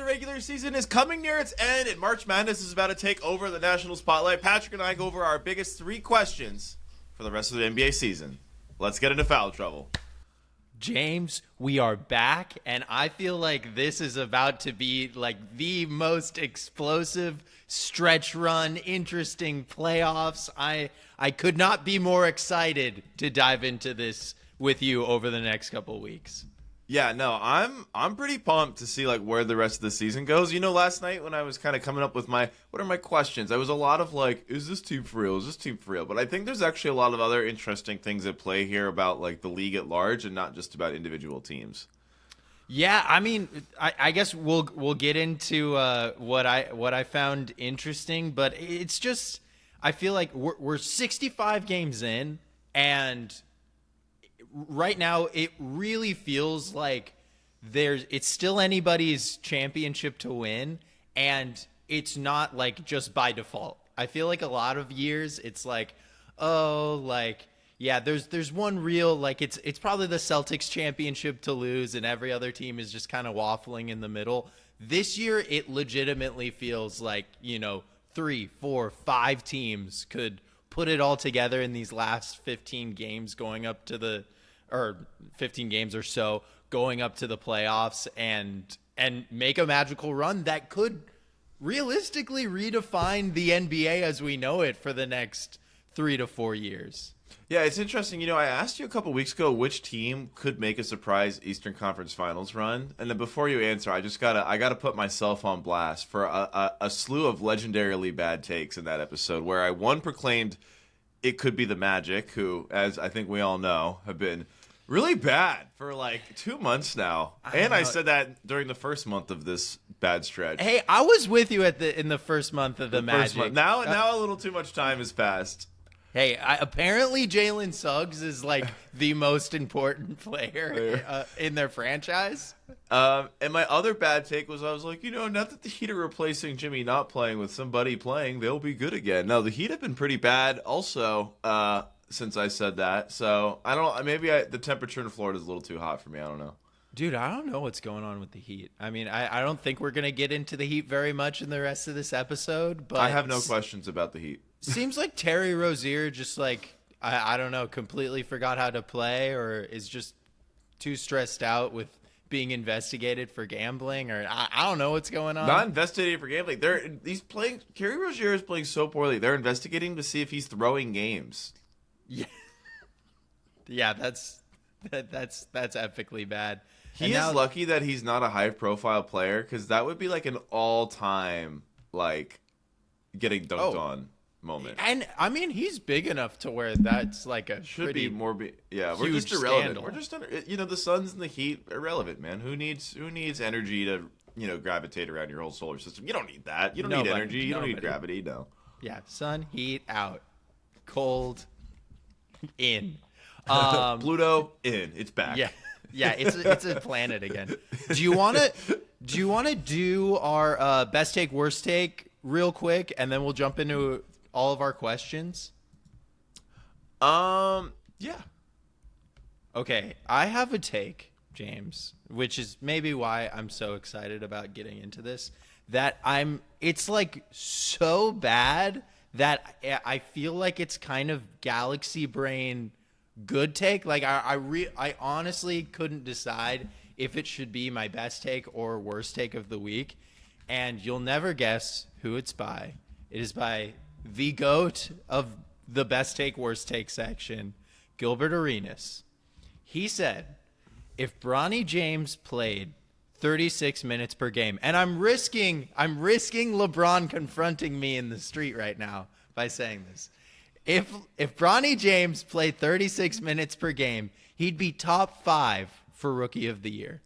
regular season is coming near its end, and March Madness is about to take over the national spotlight. Patrick and I go over our biggest 3 questions for the rest of the NBA season. Let's get into foul trouble. James, we are back, and I feel like this is about to be like the most explosive stretch run, interesting playoffs. I could not be more excited to dive into this with you over the next couple weeks. Yeah, no, I'm pretty pumped to see like where the rest of the season goes. You know, last night when I was kind of coming up with what are my questions, I was a lot of like, is this team for real? Is this team for real? But I think there's actually a lot of other interesting things at play here about like the league at large and not just about individual teams. Yeah, I mean, I guess we'll get into what I found interesting, but it's just I feel like we're 65 games in, and right now it really feels like it's still anybody's championship to win, and it's not like just by default. I feel like a lot of years it's like, oh, like, yeah, there's one real, like, it's probably the Celtics championship to lose, and every other team is just kind of waffling in the middle. This year it legitimately feels like, 3, 4, 5 teams could put it all together in these last 15 games going up to or 15 games or so going up to the playoffs and make a magical run that could realistically redefine the NBA as we know it for the next 3 to 4 years. Yeah, it's interesting. I asked you a couple weeks ago which team could make a surprise Eastern Conference Finals run, and then before you answer, I gotta put myself on blast for a slew of legendarily bad takes in that episode where I proclaimed it could be the Magic, who, as I think we all know, have been really bad for like 2 months now. I said that during the first month of this bad stretch. Hey, I was with you in the first month of the Magic. Now a little too much time has passed. Hey, apparently Jalen Suggs is like the most important player in their franchise. And my other bad take was I was like, now that the Heat are replacing Jimmy not playing with somebody playing, they'll be good again. No, the Heat have been pretty bad also since I said that. So the temperature in Florida is a little too hot for me. I don't know. Dude, I don't know what's going on with the Heat. I mean, I don't think we're going to get into the Heat very much in the rest of this episode. But I have no questions about the Heat. Seems like Terry Rozier just like, I don't know, completely forgot how to play or is just too stressed out with being investigated for gambling, or I don't know what's going on. Not investigated for gambling. Terry Rozier is playing so poorly. They're investigating to see if he's throwing games. Yeah, that's epically bad. He is lucky that he's not a high-profile player, because that would be like an all-time like getting dunked on moment. And I mean, he's big enough to where that's like a should be more. We're just irrelevant. Scandal. We're just the Suns and the Heat irrelevant, man. Who needs energy to gravitate around your whole solar system? You don't need that. You don't need energy. You don't need gravity. No. Yeah, sun, heat out, cold in. Pluto in. It's back. Yeah, it's a planet again. Do you want to do our best take, worst take real quick, and then we'll jump into all of our questions? Yeah. Okay, I have a take, James, which is maybe why I'm so excited about getting into this. It's like so bad that I feel like it's kind of galaxy brain good take. Like I honestly couldn't decide if it should be my best take or worst take of the week, and you'll never guess who it's by. It is by the GOAT of the best take, worst take section, Gilbert Arenas. He said, if Bronny James played 36 minutes per game, and I'm risking LeBron confronting me in the street right now by saying this. If Bronny James played 36 minutes per game, he'd be top 5 for Rookie of the Year.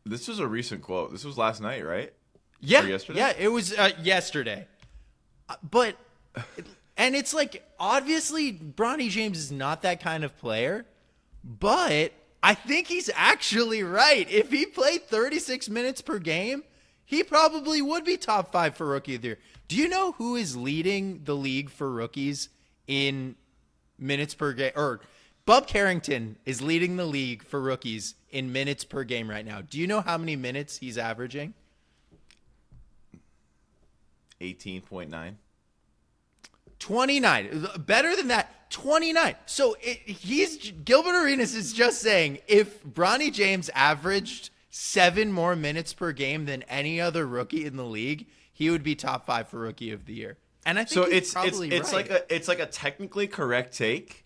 This was a recent quote. This was last night, right? Yeah. Or yesterday? Yeah, it was yesterday. And it's like, obviously, Bronny James is not that kind of player, but I think he's actually right. If he played 36 minutes per game, he probably would be top 5 for Rookie of the Year. Do you know who is leading the league for rookies in minutes per game? Or Bub Carrington is leading the league for rookies in minutes per game right now. Do you know how many minutes he's averaging? 18.9. 29. Better than that. 29. So Gilbert Arenas is just saying if Bronny James averaged 7 more minutes per game than any other rookie in the league, he would be top 5 for rookie of the year. And I think he's probably right. It's like a technically correct take,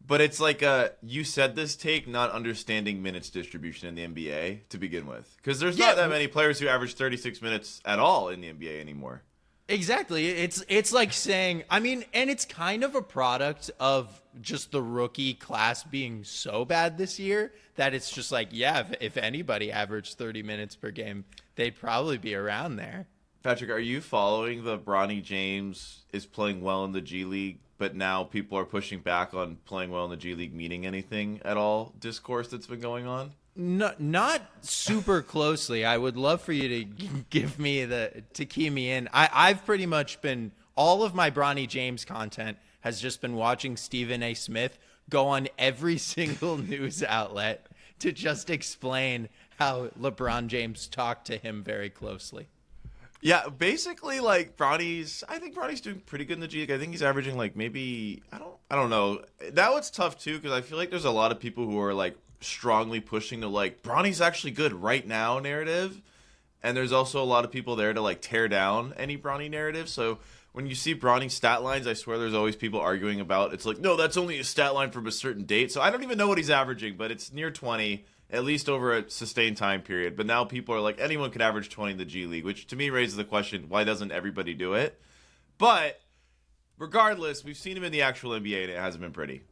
but it's like you said this take not understanding minutes distribution in the NBA to begin with, because there's not that many players who average 36 minutes at all in the NBA anymore. Exactly. It's like saying, I mean, and it's kind of a product of just the rookie class being so bad this year that it's just like, yeah, if anybody averaged 30 minutes per game, they'd probably be around there. Patrick, are you following the Bronny James is playing well in the G League, but now people are pushing back on playing well in the G League meaning anything at all discourse that's been going on? No, not super closely. I would love for you to give me to key me in. I've pretty much been, all of my Bronny James content has just been watching Stephen A. Smith go on every single news outlet to just explain how LeBron James talked to him very closely. Yeah, basically, like I think Bronny's doing pretty good in the G League. I think he's averaging like maybe I don't know. Now it's tough too because I feel like there's a lot of people who are like strongly pushing to like Bronny's actually good right now narrative, and there's also a lot of people there to like tear down any Bronny narrative. So when you see Bronny stat lines, I swear there's always people arguing about it's like, no, that's only a stat line from a certain date. So I don't even know what he's averaging, but it's near 20. At least over a sustained time period. But now people are like, anyone could average 20 in the G League, which to me raises the question, why doesn't everybody do it? But regardless, we've seen him in the actual NBA, and it hasn't been pretty.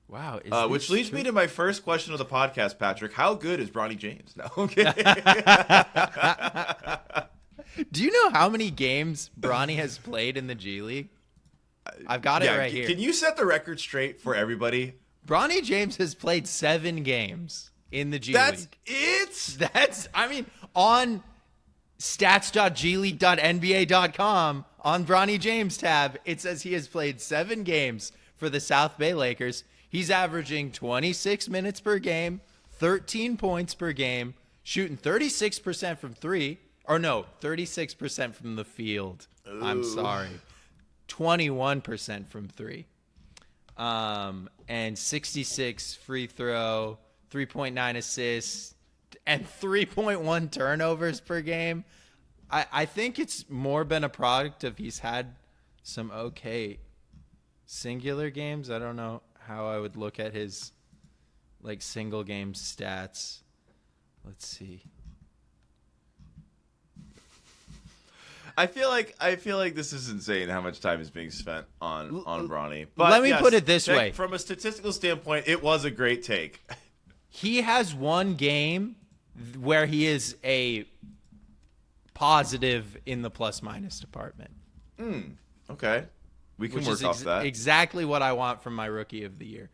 Wow. Which leads me to my first question of the podcast, Patrick. How good is Bronny James? No, okay. Do you know how many games Bronny has played in the G League? I've got it right here. Can you set the record straight for everybody? Bronny James has played 7 games in the G League. I mean, on stats.gleague.nba.com, on Bronny James tab, it says he has played 7 games for the South Bay Lakers. He's averaging 26 minutes per game, 13 points per game, shooting 36% from 3. Or no, 36% from the field. Ooh. I'm sorry. 21% from 3. And 66 free throw, 3.9 assists, and 3.1 turnovers per game. I think it's more been a product of he's had some okay singular games. I don't know how I would look at his like single game stats. Let's see. I feel like this is insane how much time is being spent on Bronny. But let me put it this way. From a statistical standpoint, it was a great take. He has one game where he is a positive in the plus-minus department. Okay. We can work off that. Exactly what I want from my rookie of the year.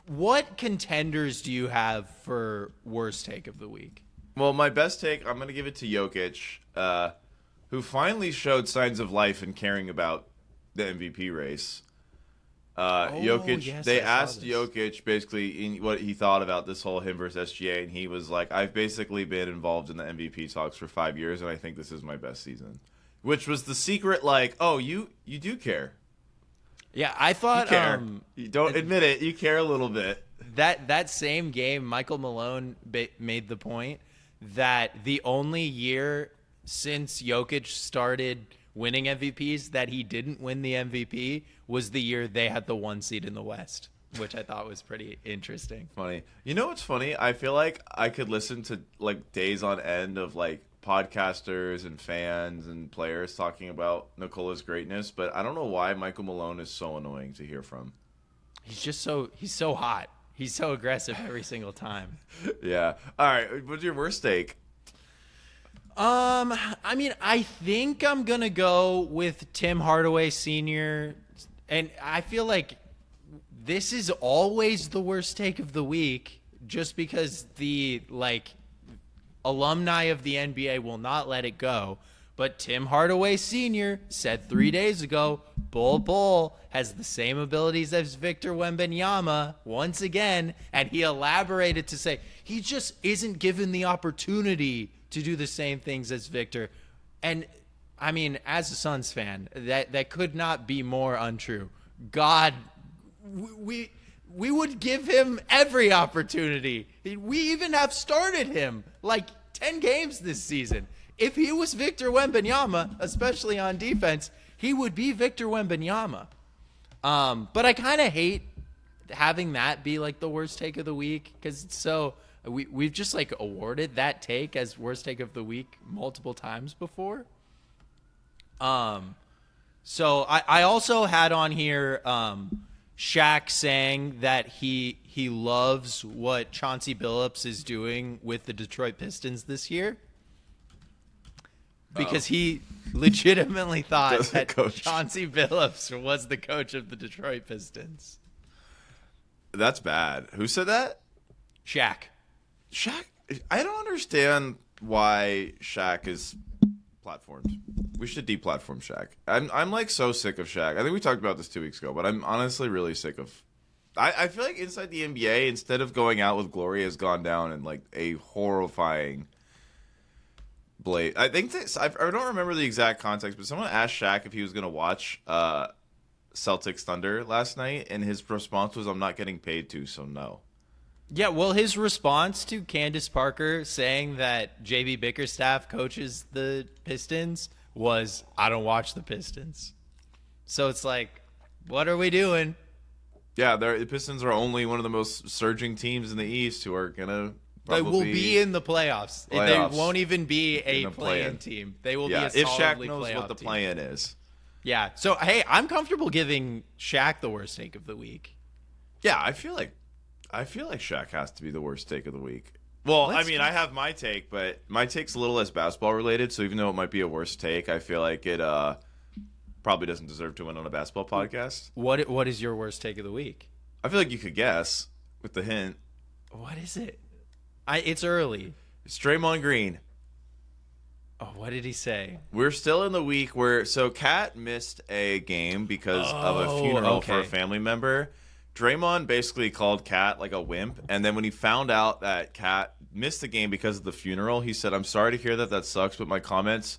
What contenders do you have for worst take of the week? Well, my best take, I'm going to give it to Jokic, who finally showed signs of life and caring about the MVP race. Jokic, yes, they asked Jokic basically what he thought about this whole him versus SGA, and he was like, I've basically been involved in the MVP talks for 5 years, and I think this is my best season. Which was the secret, like, oh, you do care. Yeah, I thought... You care. You don't admit it. You care a little bit. That same game, Michael Malone made the point that the only year since Jokic started winning MVPs that he didn't win the MVP was the year they had the 1 seed in the West, which I thought was pretty interesting. Funny. You know what's funny? I feel like I could listen to like days on end of like podcasters and fans and players talking about Nikola's greatness, but I don't know why Michael Malone is so annoying to hear from. He's so hot. He's so aggressive every single time. Yeah. All right. What's your worst take? I mean, I think I'm going to go with Tim Hardaway Sr. And I feel like this is always the worst take of the week just because the, like, alumni of the NBA will not let it go. But Tim Hardaway Sr. said 3 days ago, Bol has the same abilities as Victor Wembanyama once again, and he elaborated to say he just isn't given the opportunity to do the same things as Victor. And I mean, as a Suns fan, that could not be more untrue. God, we would give him every opportunity. We even have started him like 10 games this season. If he was Victor Wembanyama, especially on defense, he would be Victor Wembanyama. But I kind of hate having that be like the worst take of the week, because it's so we've just like awarded that take as worst take of the week multiple times before. So I also had on here Shaq saying that he loves what Chauncey Billups is doing with the Detroit Pistons this year, because he legitimately thought that Chauncey Billups was the coach of the Detroit Pistons. That's bad. Who said that? Shaq. I don't understand why Shaq is platformed. We should deplatform Shaq. I'm like so sick of Shaq. I think we talked about this 2 weeks ago, but I'm honestly really sick of. I feel like inside the NBA, instead of going out with glory, has gone down in like a horrifying blade. I think this. I don't remember the exact context, but someone asked Shaq if he was going to watch Celtics Thunder last night, and his response was, "I'm not getting paid to, so no." Yeah, well, his response to Candace Parker saying that JB Bickerstaff coaches the Pistons was, "I don't watch the Pistons." So it's like, what are we doing? Yeah, the Pistons are only one of the most surging teams in the East who are gonna. They will be in the playoffs. They won't even be a play-in team. They will be a solidly if Shaq knows playoff what the team. play-in is. Yeah. So hey, I'm comfortable giving Shaq the worst take of the week. Yeah, I feel like Shaq has to be the worst take of the week. Well, I mean, I have my take, but my take's a little less basketball related. So even though it might be a worst take, I feel like it probably doesn't deserve to win on a basketball podcast. What is your worst take of the week? I feel like you could guess with the hint. What is it? It's early. It's Draymond Green. Oh, what did he say? We're still in the week where Kat missed a game because of a funeral for a family member. Draymond basically called Kat like a wimp, and then when he found out that Kat missed the game because of the funeral, he said, "I'm sorry to hear that. That sucks, but my comments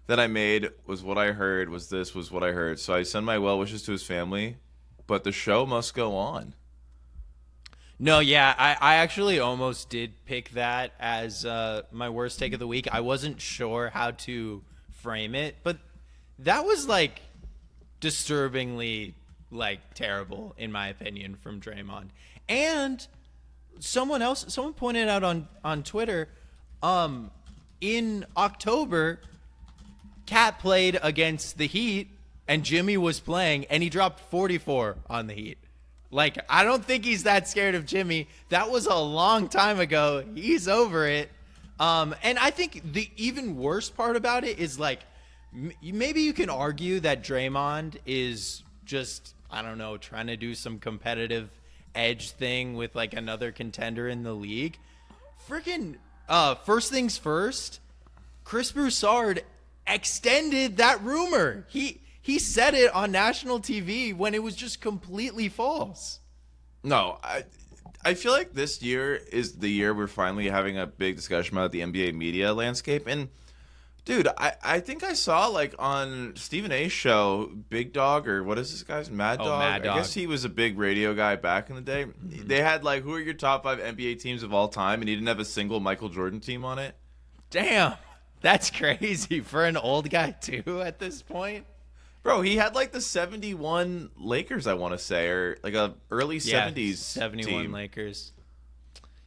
that I made was what I heard, was what I heard. So I send my well wishes to his family, but the show must go on." No, yeah, I actually almost did pick that as my worst take of the week. I wasn't sure how to frame it, but that was like disturbingly terrible in my opinion from Draymond. And someone pointed out on Twitter, in October, Kat played against the Heat and Jimmy was playing and he dropped 44 on the Heat. Like, I don't think he's that scared of Jimmy. That was a long time ago. He's over it. And I think the even worse part about it is maybe you can argue that Draymond is just, I don't know, trying to do some competitive edge thing with another contender in the league. Freaking first things first, Chris Broussard extended that rumor. He said it on national TV when it was just completely false. No, I feel like this year is the year we're finally having a big discussion about the NBA media landscape. And dude, I think I saw on Stephen A's show, Big Dog, or what is this guy's Mad Dog? Mad Dog. I guess he was a big radio guy back in the day. Mm-hmm. They had who are your top 5 NBA teams of all time, and he didn't have a single Michael Jordan team on it. Damn, that's crazy for an old guy too at this point. Bro, he had the 71 Lakers, I want to say, or a early 70s 71 team. Lakers.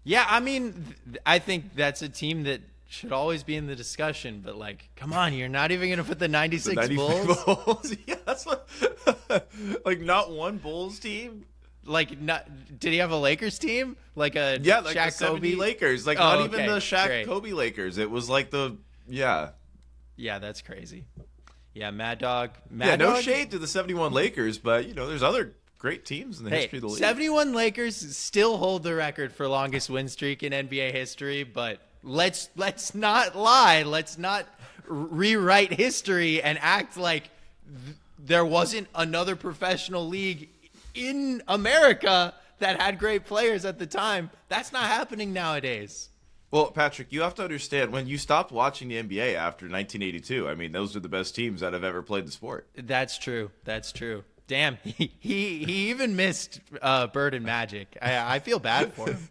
Yeah, I mean, I think that's a team that should always be in the discussion, but come on, you're not even going to put the 96 Bulls? Yeah, that's what, not one Bulls team? Did he have a Lakers team? Shaq the 70 Kobe Lakers. Not even the Shaq Kobe Lakers. It was Yeah, that's crazy. Yeah, Mad Dog. No shade to the 71 Lakers, but, there's other great teams in the history of the league. 71 Lakers still hold the record for longest win streak in NBA history, but let's not lie. Let's not rewrite history and act like there wasn't another professional league in America that had great players at the time. That's not happening nowadays. Well, Patrick, you have to understand, when you stopped watching the NBA after 1982, I mean, those are the best teams that have ever played the sport. That's true. Damn, he even missed Bird and Magic. I feel bad for him.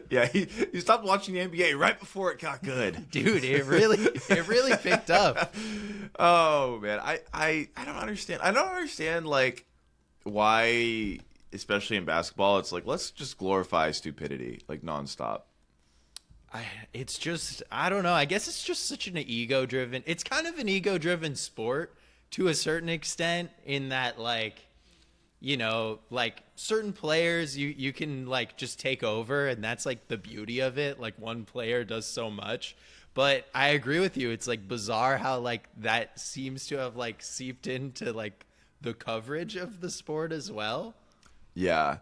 Yeah, he stopped watching the NBA right before it got good. Dude, it really picked up. Oh man, I don't understand. I don't understand like why, especially in basketball, it's like let's just glorify stupidity like nonstop. It's just, I don't know. I guess it's just such an ego-driven. It's kind of an ego-driven sport to a certain extent, in that, like, you know, like certain players you can like just take over, and that's like the beauty of it. Like one player does so much. But I agree with you. It's like bizarre how like that seems to have like seeped into like the coverage of the sport as well. Yeah.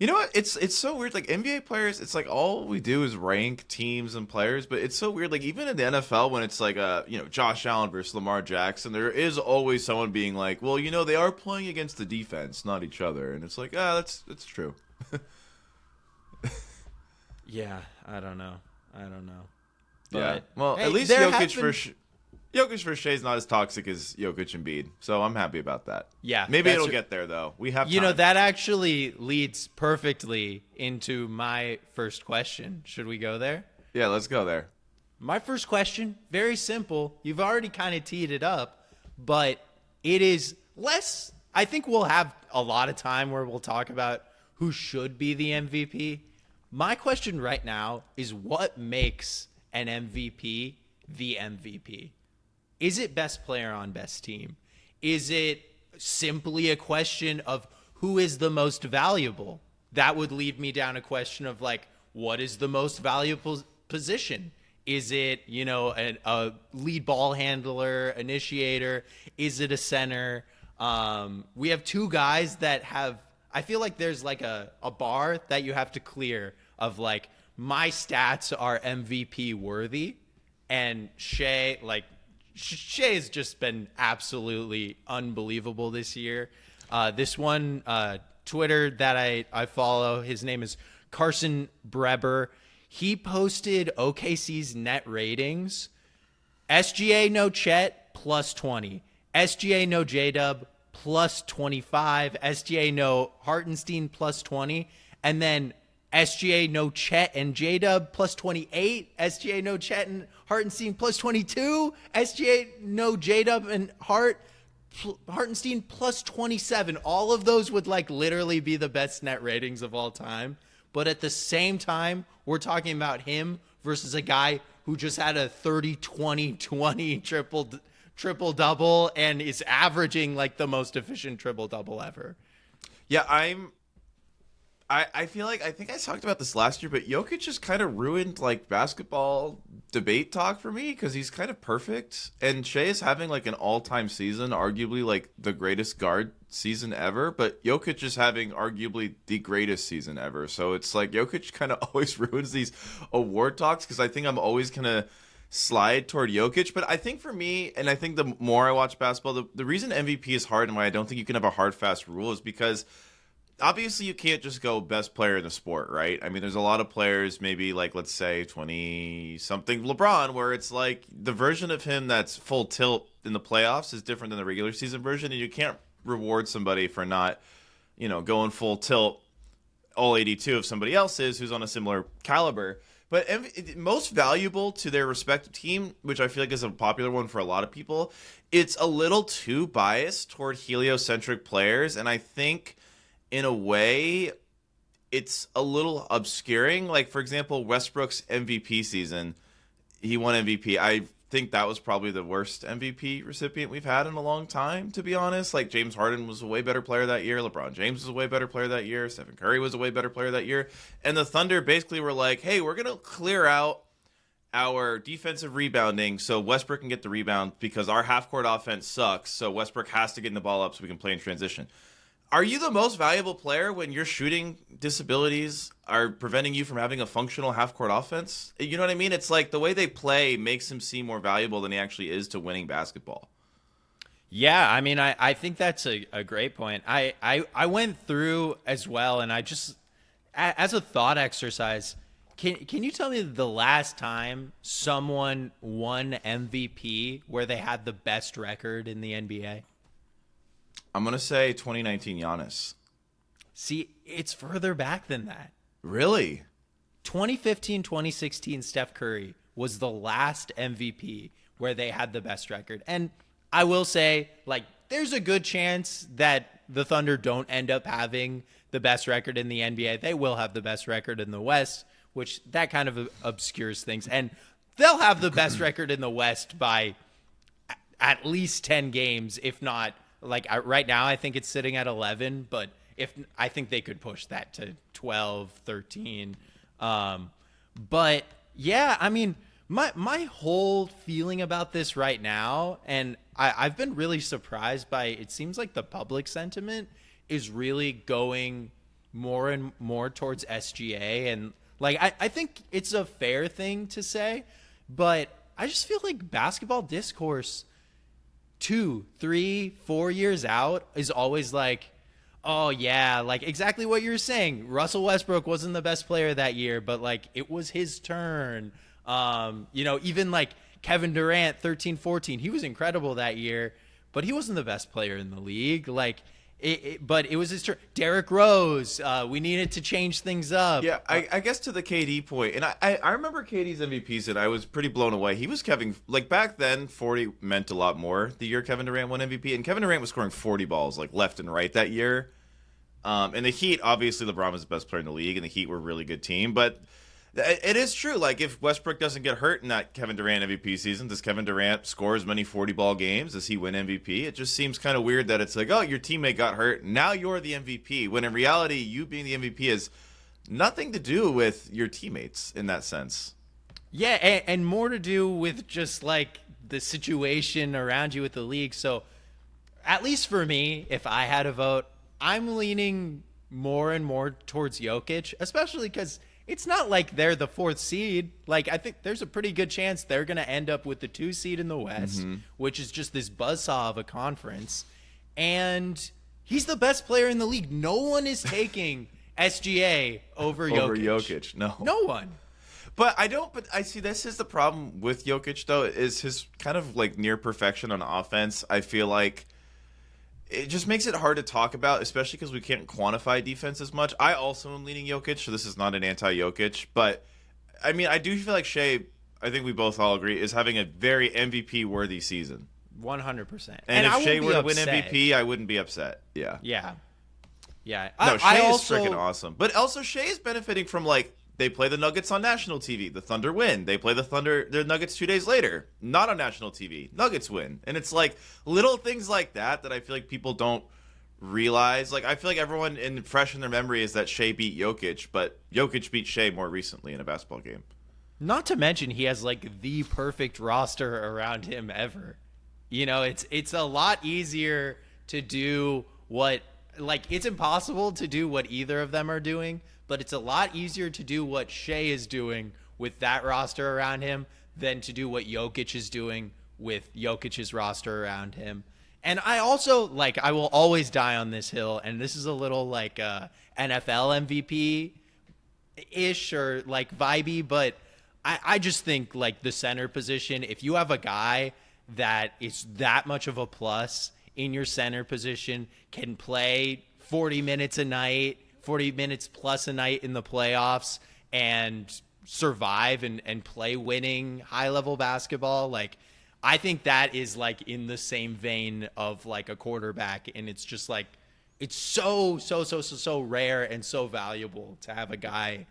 You know what? It's so weird. Like NBA players, it's like all we do is rank teams and players, but it's so weird. Like even in the NFL, when it's like Josh Allen versus Lamar Jackson, there is always someone being like, well, you know, they are playing against the defense, not each other, and it's like, that's true. Yeah, I don't know. But, yeah. Well, hey, at least Jokic for Shea is not as toxic as Jokic and Embiid, so I'm happy about that. Yeah, maybe it'll get there though. We have time. You know, that actually leads perfectly into my first question. Should we go there? Yeah, let's go there. My first question, very simple. You've already kind of teed it up, but it is less. I think we'll have a lot of time where we'll talk about who should be the MVP. My question right now is, what makes an MVP the MVP? Is it best player on best team? Is it simply a question of who is the most valuable? That would lead me down a question of like, what is the most valuable position? Is it, you know, a lead ball handler, initiator? Is it a center? We have two guys that have, I feel like there's like a bar that you have to clear of like, my stats are MVP worthy. And Shea has just been absolutely unbelievable this year. This one, Twitter that I follow, his name is Carson Breber. He posted OKC's net ratings. SGA no Chet plus 20. SGA no J-Dub plus 25. SGA no Hartenstein plus 20. And then SGA no Chet and J-Dub plus 28. SGA no Chet and Hartenstein plus 22. SGA no J-Dub and Hartenstein plus 27. All of those would like literally be the best net ratings of all time. But at the same time, we're talking about him versus a guy who just had a 30-20-20 triple-double and is averaging like the most efficient triple-double ever. Yeah, I feel like, I think I talked about this last year, but Jokic just kind of ruined like basketball debate talk for me because he's kind of perfect. And Shea is having like an all-time season, arguably like the greatest guard season ever, but Jokic is having arguably the greatest season ever. So it's like Jokic kind of always ruins these award talks because I think I'm always going to slide toward Jokic. But I think for me, and I think the more I watch basketball, the reason MVP is hard and why I don't think you can have a hard, fast rule is because obviously you can't just go best player in the sport, right? I mean, there's a lot of players, maybe like, let's say 20-something LeBron, where it's like the version of him that's full tilt in the playoffs is different than the regular season version, and you can't reward somebody for not, you know, going full tilt all 82 if somebody else is who's on a similar caliber. But most valuable to their respective team, which I feel like is a popular one for a lot of people, it's a little too biased toward heliocentric players, and I think in a way, it's a little obscuring. Like, for example, Westbrook's MVP season, he won MVP. I think that was probably the worst MVP recipient we've had in a long time, to be honest. Like, James Harden was a way better player that year. LeBron James was a way better player that year. Stephen Curry was a way better player that year. And the Thunder basically were like, hey, we're going to clear out our defensive rebounding so Westbrook can get the rebound because our half-court offense sucks, so Westbrook has to get the ball up so we can play in transition. Are you the most valuable player when your shooting disabilities are preventing you from having a functional half-court offense? You know what I mean? It's like the way they play makes him seem more valuable than he actually is to winning basketball. Yeah, I mean, I think that's a great point. I went through as well, and I just, as a thought exercise, can you tell me the last time someone won MVP where they had the best record in the NBA? I'm going to say 2019 Giannis. See, it's further back than that. Really? 2015, 2016, Steph Curry was the last MVP where they had the best record. And I will say, like, there's a good chance that the Thunder don't end up having the best record in the NBA. They will have the best record in the West, which that kind of obscures things. And they'll have the best record in the West by at least 10 games, if not, like, right now I think it's sitting at 11, but I think they could push that to 12, 13. But yeah, I mean, my whole feeling about this right now, and I've been really surprised by, it seems like the public sentiment is really going more and more towards SGA. And like, I think it's a fair thing to say, but I just feel like basketball discourse 2, 3, 4 years out is always like, oh yeah, like exactly what you're saying. Russell Westbrook wasn't the best player that year, but like it was his turn. Even like Kevin Durant, 13-14, he was incredible that year, but he wasn't the best player in the league. Like, but it was his turn. Derrick Rose, we needed to change things up. Yeah, I guess to the KD point, and I remember KD's MVPs, and I was pretty blown away. He was like back then, 40 meant a lot more the year Kevin Durant won MVP, and Kevin Durant was scoring 40 balls like left and right that year. And the Heat, obviously LeBron was the best player in the league, and the Heat were a really good team, but it is true. Like, if Westbrook doesn't get hurt in that Kevin Durant MVP season, does Kevin Durant score as many 40-ball games? Does he win MVP? It just seems kind of weird that it's like, oh, your teammate got hurt, now you're the MVP, when in reality, you being the MVP has nothing to do with your teammates in that sense. Yeah, and more to do with just, like, the situation around you with the league. So, at least for me, if I had a vote, I'm leaning more and more towards Jokic, especially because it's not like they're the 4th seed. Like, I think there's a pretty good chance they're going to end up with the 2 seed in the West, which is just this buzzsaw of a conference. And he's the best player in the league. No one is taking SGA over Jokic. Over Jokic, no. No one. But I see this is the problem with Jokic, though, is his kind of like near perfection on offense. I feel like it just makes it hard to talk about, especially because we can't quantify defense as much. I also am leaning Jokic, so this is not an anti-Jokic. But, I mean, I do feel like Shea, I think we both all agree, is having a very MVP-worthy season. 100%. And if Shea were to win MVP, I wouldn't be upset. Yeah. Yeah. No, Shea is freaking awesome. But also, Shea is benefiting from, like, they play the Nuggets on national TV. The Thunder win. They play the Nuggets 2 days later. Not on national TV. Nuggets win. And it's like little things like that I feel like people don't realize. Like, I feel like everyone fresh in their memory is that Shea beat Jokic, but Jokic beat Shea more recently in a basketball game. Not to mention he has like the perfect roster around him ever. You know, it's a lot easier to do what, like, it's impossible to do what either of them are doing, but it's a lot easier to do what Shea is doing with that roster around him than to do what Jokic is doing with Jokic's roster around him. And I also, like, I will always die on this hill, and this is a little, like, NFL MVP-ish or, like, vibey, but I just think, like, the center position, if you have a guy that is that much of a plus in your center position, can play 40 minutes a night, 40 minutes plus a night in the playoffs, and survive and play winning high-level basketball, like, I think that is, like, in the same vein of, like, a quarterback, and it's just, like, it's so rare and so valuable to have a guy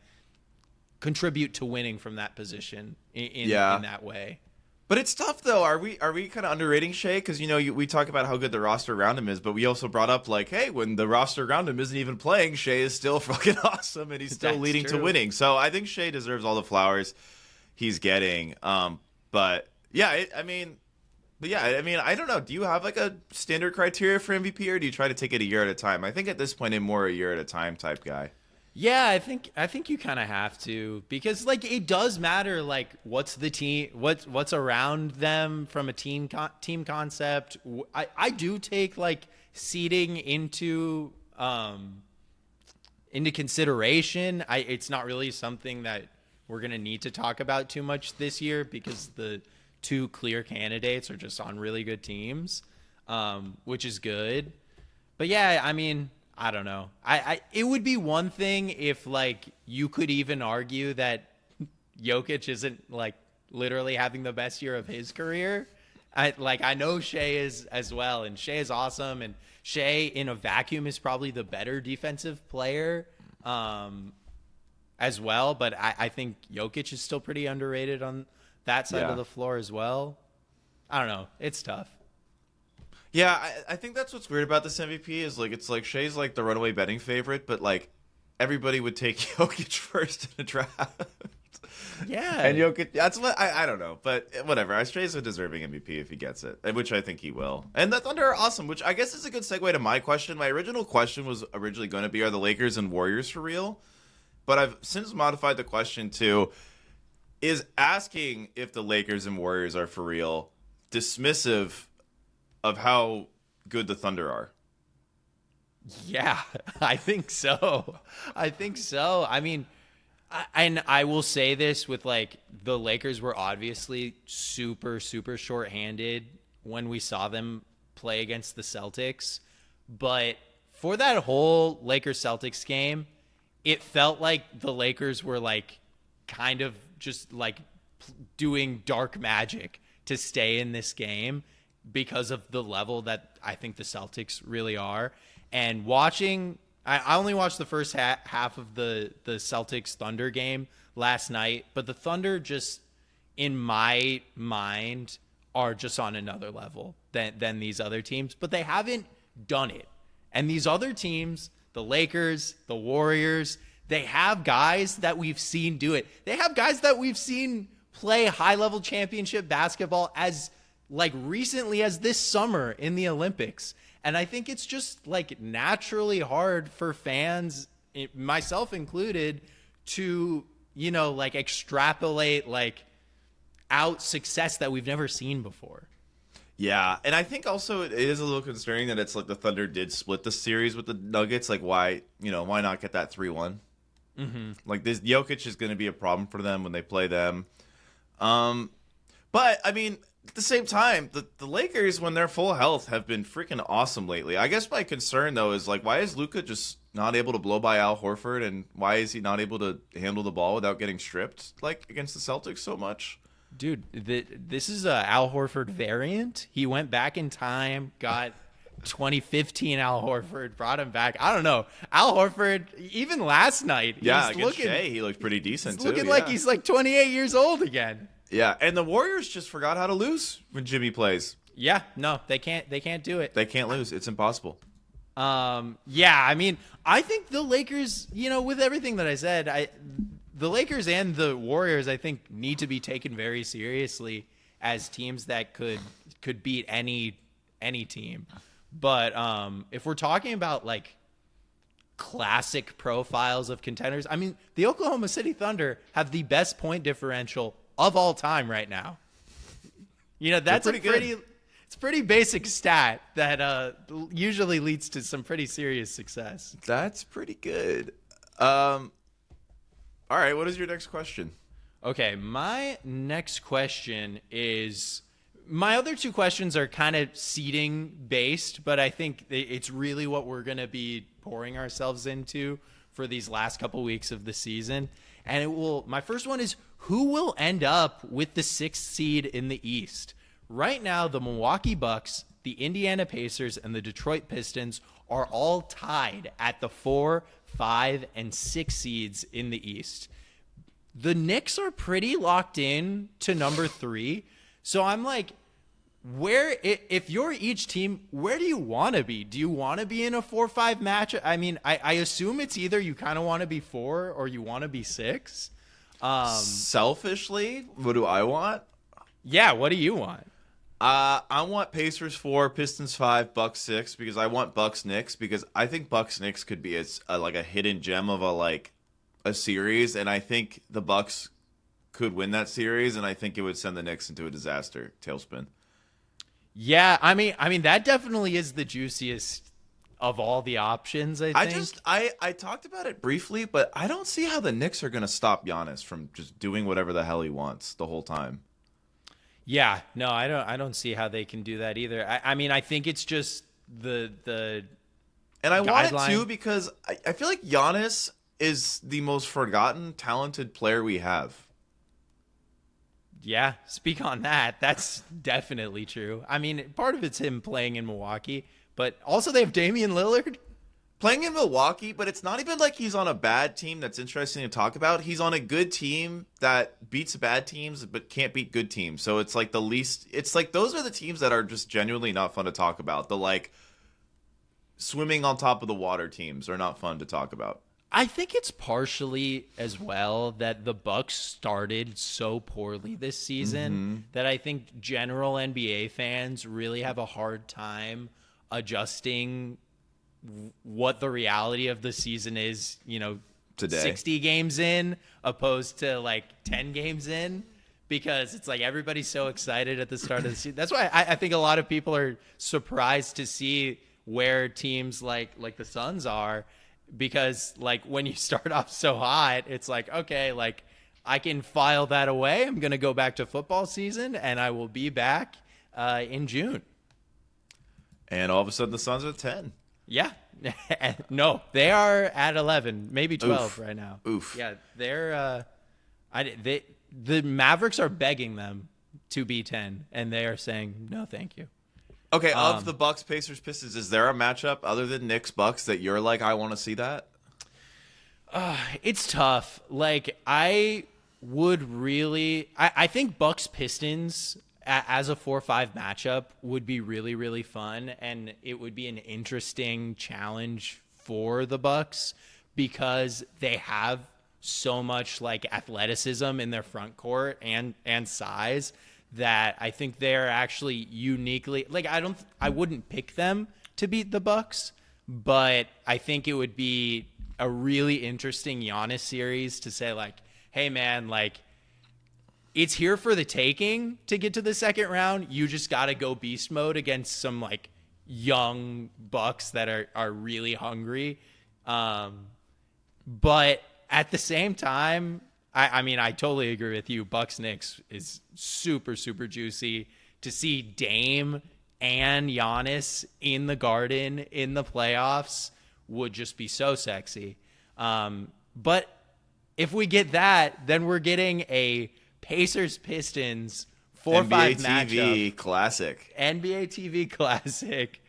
contribute to winning from that position in that way. But it's tough, though. Are we kind of underrating Shea? Because, you know, we talk about how good the roster around him is, but we also brought up, like, hey, when the roster around him isn't even playing, Shea is still fucking awesome, and he's still leading to winning. So I think Shea deserves all the flowers he's getting. But I mean, I don't know. Do you have, like, a standard criteria for MVP, or do you try to take it a year at a time? I think at this point, I'm more a year at a time type guy. Yeah, I think you kind of have to, because like it does matter like what's the team, what's around them from a team concept. I do take like seeding into consideration. It's not really something that we're going to need to talk about too much this year because the two clear candidates are just on really good teams, which is good. But yeah, I mean, I don't know. It would be one thing if like you could even argue that Jokic isn't like literally having the best year of his career. I know Shea is as well, and Shea is awesome, and Shea in a vacuum is probably the better defensive player as well. But I think Jokic is still pretty underrated on that side of the floor as well. I don't know. It's tough. Yeah, I think that's what's weird about this MVP is like it's like Shea's like the runaway betting favorite, but like everybody would take Jokic first in a draft. Yeah, and Jokic, that's what I don't know, but whatever. Shea's a deserving MVP if he gets it, which I think he will. And the Thunder are awesome, which I guess is a good segue to my question. My original question was originally going to be, are the Lakers and Warriors for real? But I've since modified the question to, is asking if the Lakers and Warriors are for real dismissive of how good the Thunder are? Yeah, I think so. I mean, and I will say this with like the Lakers were obviously super, super shorthanded when we saw them play against the Celtics. But for that whole Lakers-Celtics game, it felt like the Lakers were like kind of just like doing dark magic to stay in this game because of the level that I think the Celtics really are. And watching, I only watched the first half of the Celtics Thunder game last night, but the Thunder just, in my mind, are just on another level than these other teams, but they haven't done it. And these other teams, the Lakers, the Warriors, they have guys that we've seen do it. They have guys that we've seen play high-level championship basketball as like recently as this summer in the Olympics. And I think it's just like naturally hard for fans, myself included, to, you know, like extrapolate like out success that we've never seen before. Yeah, and I think also it is a little concerning that it's like the Thunder did split the series with the Nuggets. Like, why not get that 3-1? Mm-hmm. Like, this Jokic is going to be a problem for them when they play them. But, I mean, at the same time, the Lakers, when they're full health, have been freaking awesome lately. I guess my concern, though, is, like, why is Luka just not able to blow by Al Horford, and why is he not able to handle the ball without getting stripped, like, against the Celtics so much? Dude, this is a Al Horford variant. He went back in time, got 2015 Al Horford, brought him back. I don't know. Al Horford, even last night, against Shea, he looked pretty decent, too. Looking like he's like 28 years old again. Yeah, and the Warriors just forgot how to lose when Jimmy plays. Yeah, no, they can't do it. They can't lose. It's impossible. Yeah, I mean, I think the Lakers, with everything that I said, the Lakers and the Warriors, I think, need to be taken very seriously as teams that could beat any team. But if we're talking about like classic profiles of contenders, I mean, the Oklahoma City Thunder have the best point differential of all time right now. That's it's a pretty basic stat that usually leads to some pretty serious success. That's pretty good. All right, what is your next question? Okay, my next question is, my other two questions are kind of seeding based, but I think it's really what we're going to be pouring ourselves into for these last couple weeks of the season. And my first one is, who will end up with the 6th seed in the East? Right now, the Milwaukee Bucks, the Indiana Pacers, and the Detroit Pistons are all tied at the 4, 5, and 6 seeds in the East. The Knicks are pretty locked in to number 3. So I'm like, if you're each team, where do you want to be? Do you want to be in a 4-5 match? I mean, I assume it's either you kind of want to be 4 or you want to be 6. Selfishly, what do I want? Yeah, what do you want? I want Pacers 4, Pistons 5, Bucks 6 because I want Bucks Knicks because I think Bucks Knicks could be like a hidden gem of a series, and I think the Bucks could win that series, and I think it would send the Knicks into a disaster tailspin. Yeah, I mean that definitely is the juiciest of all the options. I think. I talked about it briefly, but I don't see how the Knicks are going to stop Giannis from just doing whatever the hell he wants the whole time. Yeah, no, I don't see how they can do that either. I mean, I think it's just the and I guideline. want it too because I feel like Giannis is the most forgotten, talented player we have. Yeah, speak on that. That's definitely true. I mean, part of it's him playing in Milwaukee, but also they have Damian Lillard. Playing in Milwaukee, but it's not even like he's on a bad team that's interesting to talk about. He's on a good team that beats bad teams but can't beat good teams. So it's like those are the teams that are just genuinely not fun to talk about. The swimming on top of the water teams are not fun to talk about. I think it's partially as well that the Bucks started so poorly this season that I think general NBA fans really have a hard time adjusting what the reality of the season is, Today. 60 games in opposed to 10 games in, because it's like everybody's so excited at the start of the season. That's why I think a lot of people are surprised to see where teams like the Suns are, because when you start off so hot, it's like, okay, I can file that away. I'm going to go back to football season and I will be back in June. And all of a sudden the Suns are 10. Yeah. No, they are at 11, maybe 12 right now. Oof. Yeah, they're the Mavericks are begging them to be 10, and they are saying no, thank you. Okay, of the Bucks, Pacers, Pistons, is there a matchup other than Knicks Bucks that you're like, I want to see that? It's tough. I think Bucks Pistons as a 4-5 matchup would be really, really fun, and it would be an interesting challenge for the Bucks because they have so much athleticism in their front court and size that I think they're actually uniquely I wouldn't pick them to beat the Bucks, but I think it would be a really interesting Giannis series to say hey man, it's here for the taking to get to the second round. You just got to go beast mode against some young Bucks that are really hungry. But at the same time, I mean, I totally agree with you. Bucks Knicks is super, super juicy. To see Dame and Giannis in the Garden in the playoffs would just be so sexy. But if we get that, then we're getting a Pacers Pistons 4-5 matchup. NBA TV classic. NBA TV classic,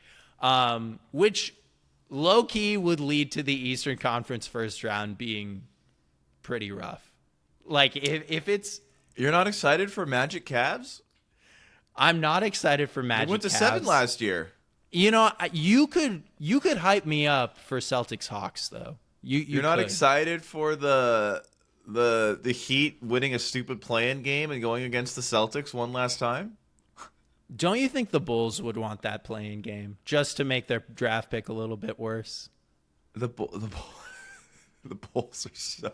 which low key would lead to the Eastern Conference first round being pretty rough. If it's, you're not excited for Magic Cavs? I'm not excited for Magic. They went to Cavs. 7 last year. You could hype me up for Celtics Hawks though. You're not excited for the Heat winning a stupid play-in game and going against the Celtics one last time? Don't you think the Bulls would want that play-in game just to make their draft pick a little bit worse? The Bulls are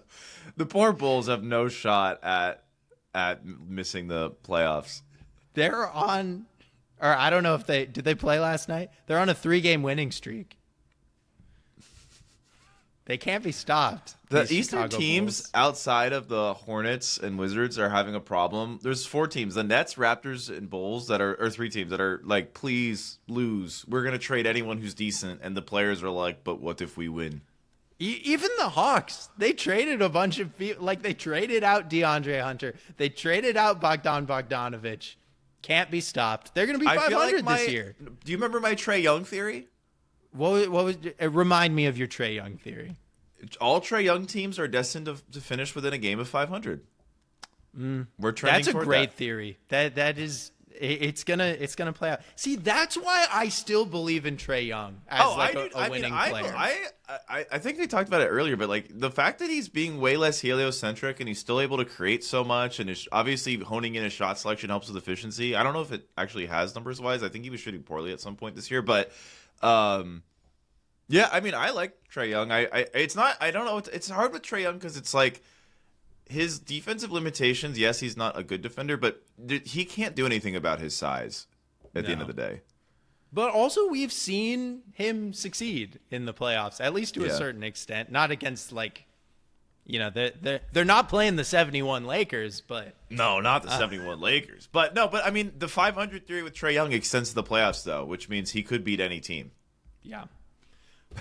the poor Bulls have no shot at missing the playoffs. They're on, or I don't know if did they play last night? They're on a 3-game winning streak. They can't be stopped. The Eastern teams outside of the Hornets and Wizards are having a problem. There's 4 teams, the Nets, Raptors, and Bulls or 3 teams that are please lose. We're going to trade anyone who's decent. And the players are but what if we win? Even the Hawks, they traded a bunch of people. They traded out DeAndre Hunter. They traded out Bogdanovich. Can't be stopped. They're going to be 500 this year. Do you remember my Trae Young theory? What was? Remind me of your Trae Young theory. All Trae Young teams are destined to finish within a game of 500. We're trending. That's a toward great that. theory. That is it's gonna play out. See, that's why I still believe in Trae Young as a winning player. I think we talked about it earlier, but like the fact that he's being way less heliocentric and he's still able to create so much, and is obviously honing in his shot selection helps with efficiency. I don't know if it actually has numbers wise. I think he was shooting poorly at some point this year, but yeah, I mean, I like Trae Young. It's not. I don't know. It's hard with Trae Young because it's like his defensive limitations. Yes, he's not a good defender, but he can't do anything about his size at the end of the day. But also, we've seen him succeed in the playoffs, at least to a certain extent. Not against they're not playing the 71 Lakers, but no, not the 71 Lakers. But I mean, the 500 theory with Trae Young extends to the playoffs, though, which means he could beat any team. Yeah.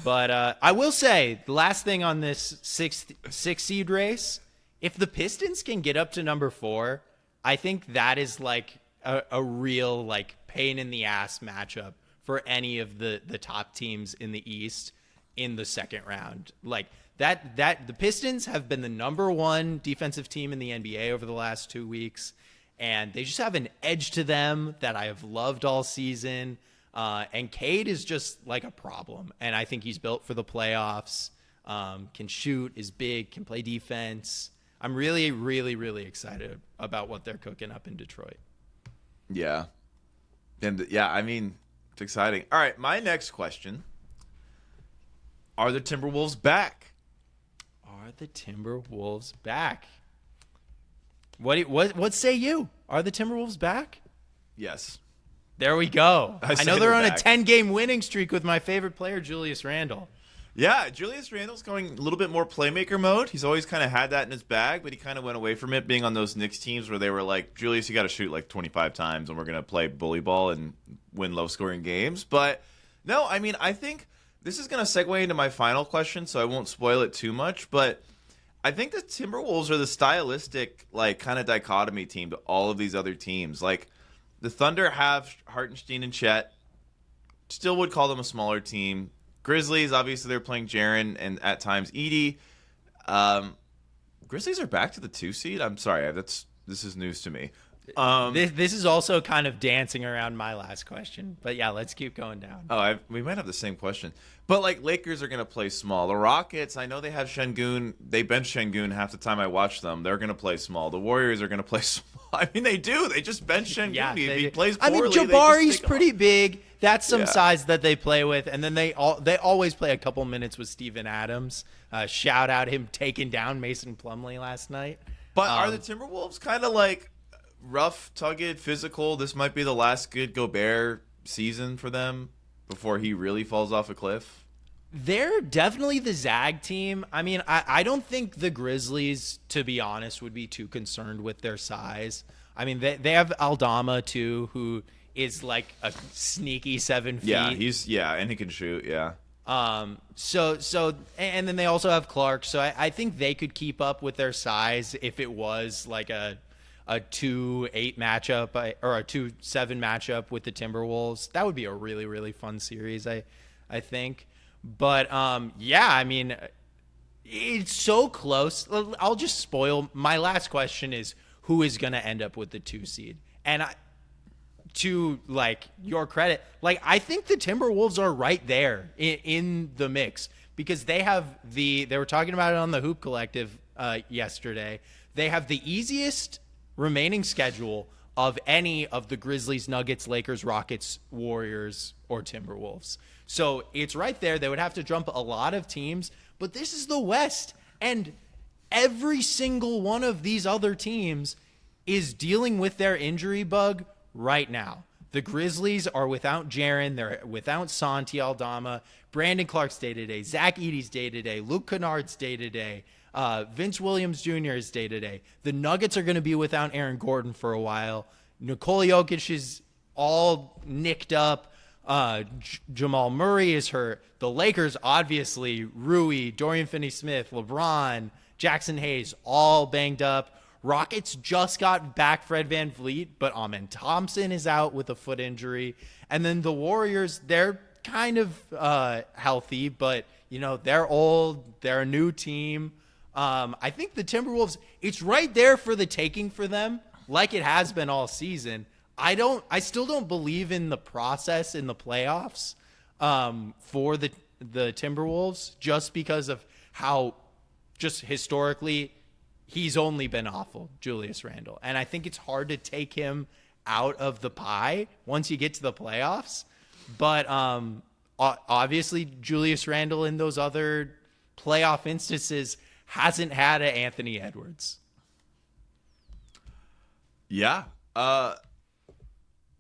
But I will say, the last thing on this six seed race, if the Pistons can get up to number 4, I think that is like a real like pain in the ass matchup for any of the top teams in the East in the second round. Like that the Pistons have been the number 1 defensive team in the NBA over the last 2 weeks, and they just have an edge to them that I have loved all season. And Cade is just like a problem, and I think he's built for the playoffs. Can shoot, is big, can play defense. I'm really, really, really excited about what they're cooking up in Detroit. Yeah. And yeah, I mean, it's exciting. All right, my next question. Are the Timberwolves back? Are the Timberwolves back? What say you? Are the Timberwolves back? Yes. There we go. I know they're on back. a 10-game winning streak with my favorite player, Julius Randle. Yeah, Julius Randle's going a little bit more playmaker mode. He's always kind of had that in his bag, but he kind of went away from it, being on those Knicks teams where they were like, Julius, you got to shoot like 25 times, and we're going to play bully ball and win low-scoring games. But no, I mean, I think this is going to segue into my final question, so I won't spoil it too much. But I think the Timberwolves are the stylistic, like, kind of dichotomy team to all of these other teams. Like, the Thunder have Hartenstein and Chet. Still would call them a smaller team. Grizzlies, obviously, they're playing Jaren and at times Edey. Grizzlies are back to the 2 seed. I'm sorry, this is news to me. This is also kind of dancing around my last question, but yeah, let's keep going down. Oh, we might have the same question. But like, Lakers are going to play small. The Rockets, I know they have Şengün. They bench Şengün half the time I watch them. They're going to play small. The Warriors are going to play small. I mean, they do. They just bench Şengün. Yeah, he plays poorly. I mean, Jabari's pretty big. That's some size that they play with, and then they always play a couple minutes with Steven Adams. Shout out him taking down Mason Plumlee last night. But are the Timberwolves kind of like rough, tugged, physical? This might be the last good Gobert season for them before he really falls off a cliff. They're definitely the Zag team. I mean, I don't think the Grizzlies, to be honest, would be too concerned with their size. I mean, they have Aldama too, who is like a sneaky 7 feet. Yeah, and he can shoot. Yeah. So and then they also have Clark. So I think they could keep up with their size if it was like a 2-8 matchup or a 2-7 matchup with the Timberwolves. That would be a really, really fun series, I think. But yeah, I mean, it's so close. I'll just spoil. My last question is, who is going to end up with the 2 seed? And to like your credit, like I think the Timberwolves are right there in the mix, because they were talking about it on the Hoop Collective yesterday. They have the easiest remaining schedule of any of the Grizzlies, Nuggets, Lakers, Rockets, Warriors, or Timberwolves. So it's right there. They would have to jump a lot of teams, but this is the West, and every single one of these other teams is dealing with their injury bug right now. The Grizzlies are without Jaren. They're without Santi Aldama. Brandon Clark's day-to-day. Zach Edey's day-to-day. Luke Kennard's day-to-day. Vince Williams Jr. is day-to-day. The Nuggets are going to be without Aaron Gordon for a while. Nikola Jokic is all nicked up. Jamal Murray is hurt. The Lakers, obviously, Rui, Dorian Finney-Smith, LeBron, Jackson Hayes, all banged up. Rockets just got back Fred VanVleet, but Amen Thompson is out with a foot injury. And then the Warriors, they're kind of healthy, but, you know, they're old. They're a new team. I think the Timberwolves, it's right there for the taking for them, like it has been all season. I still don't believe in the process in the playoffs for the Timberwolves, just because of how just historically he's only been awful, Julius Randle. And I think it's hard to take him out of the pie once you get to the playoffs. But obviously Julius Randle in those other playoff instances hasn't had an Anthony Edwards. Yeah.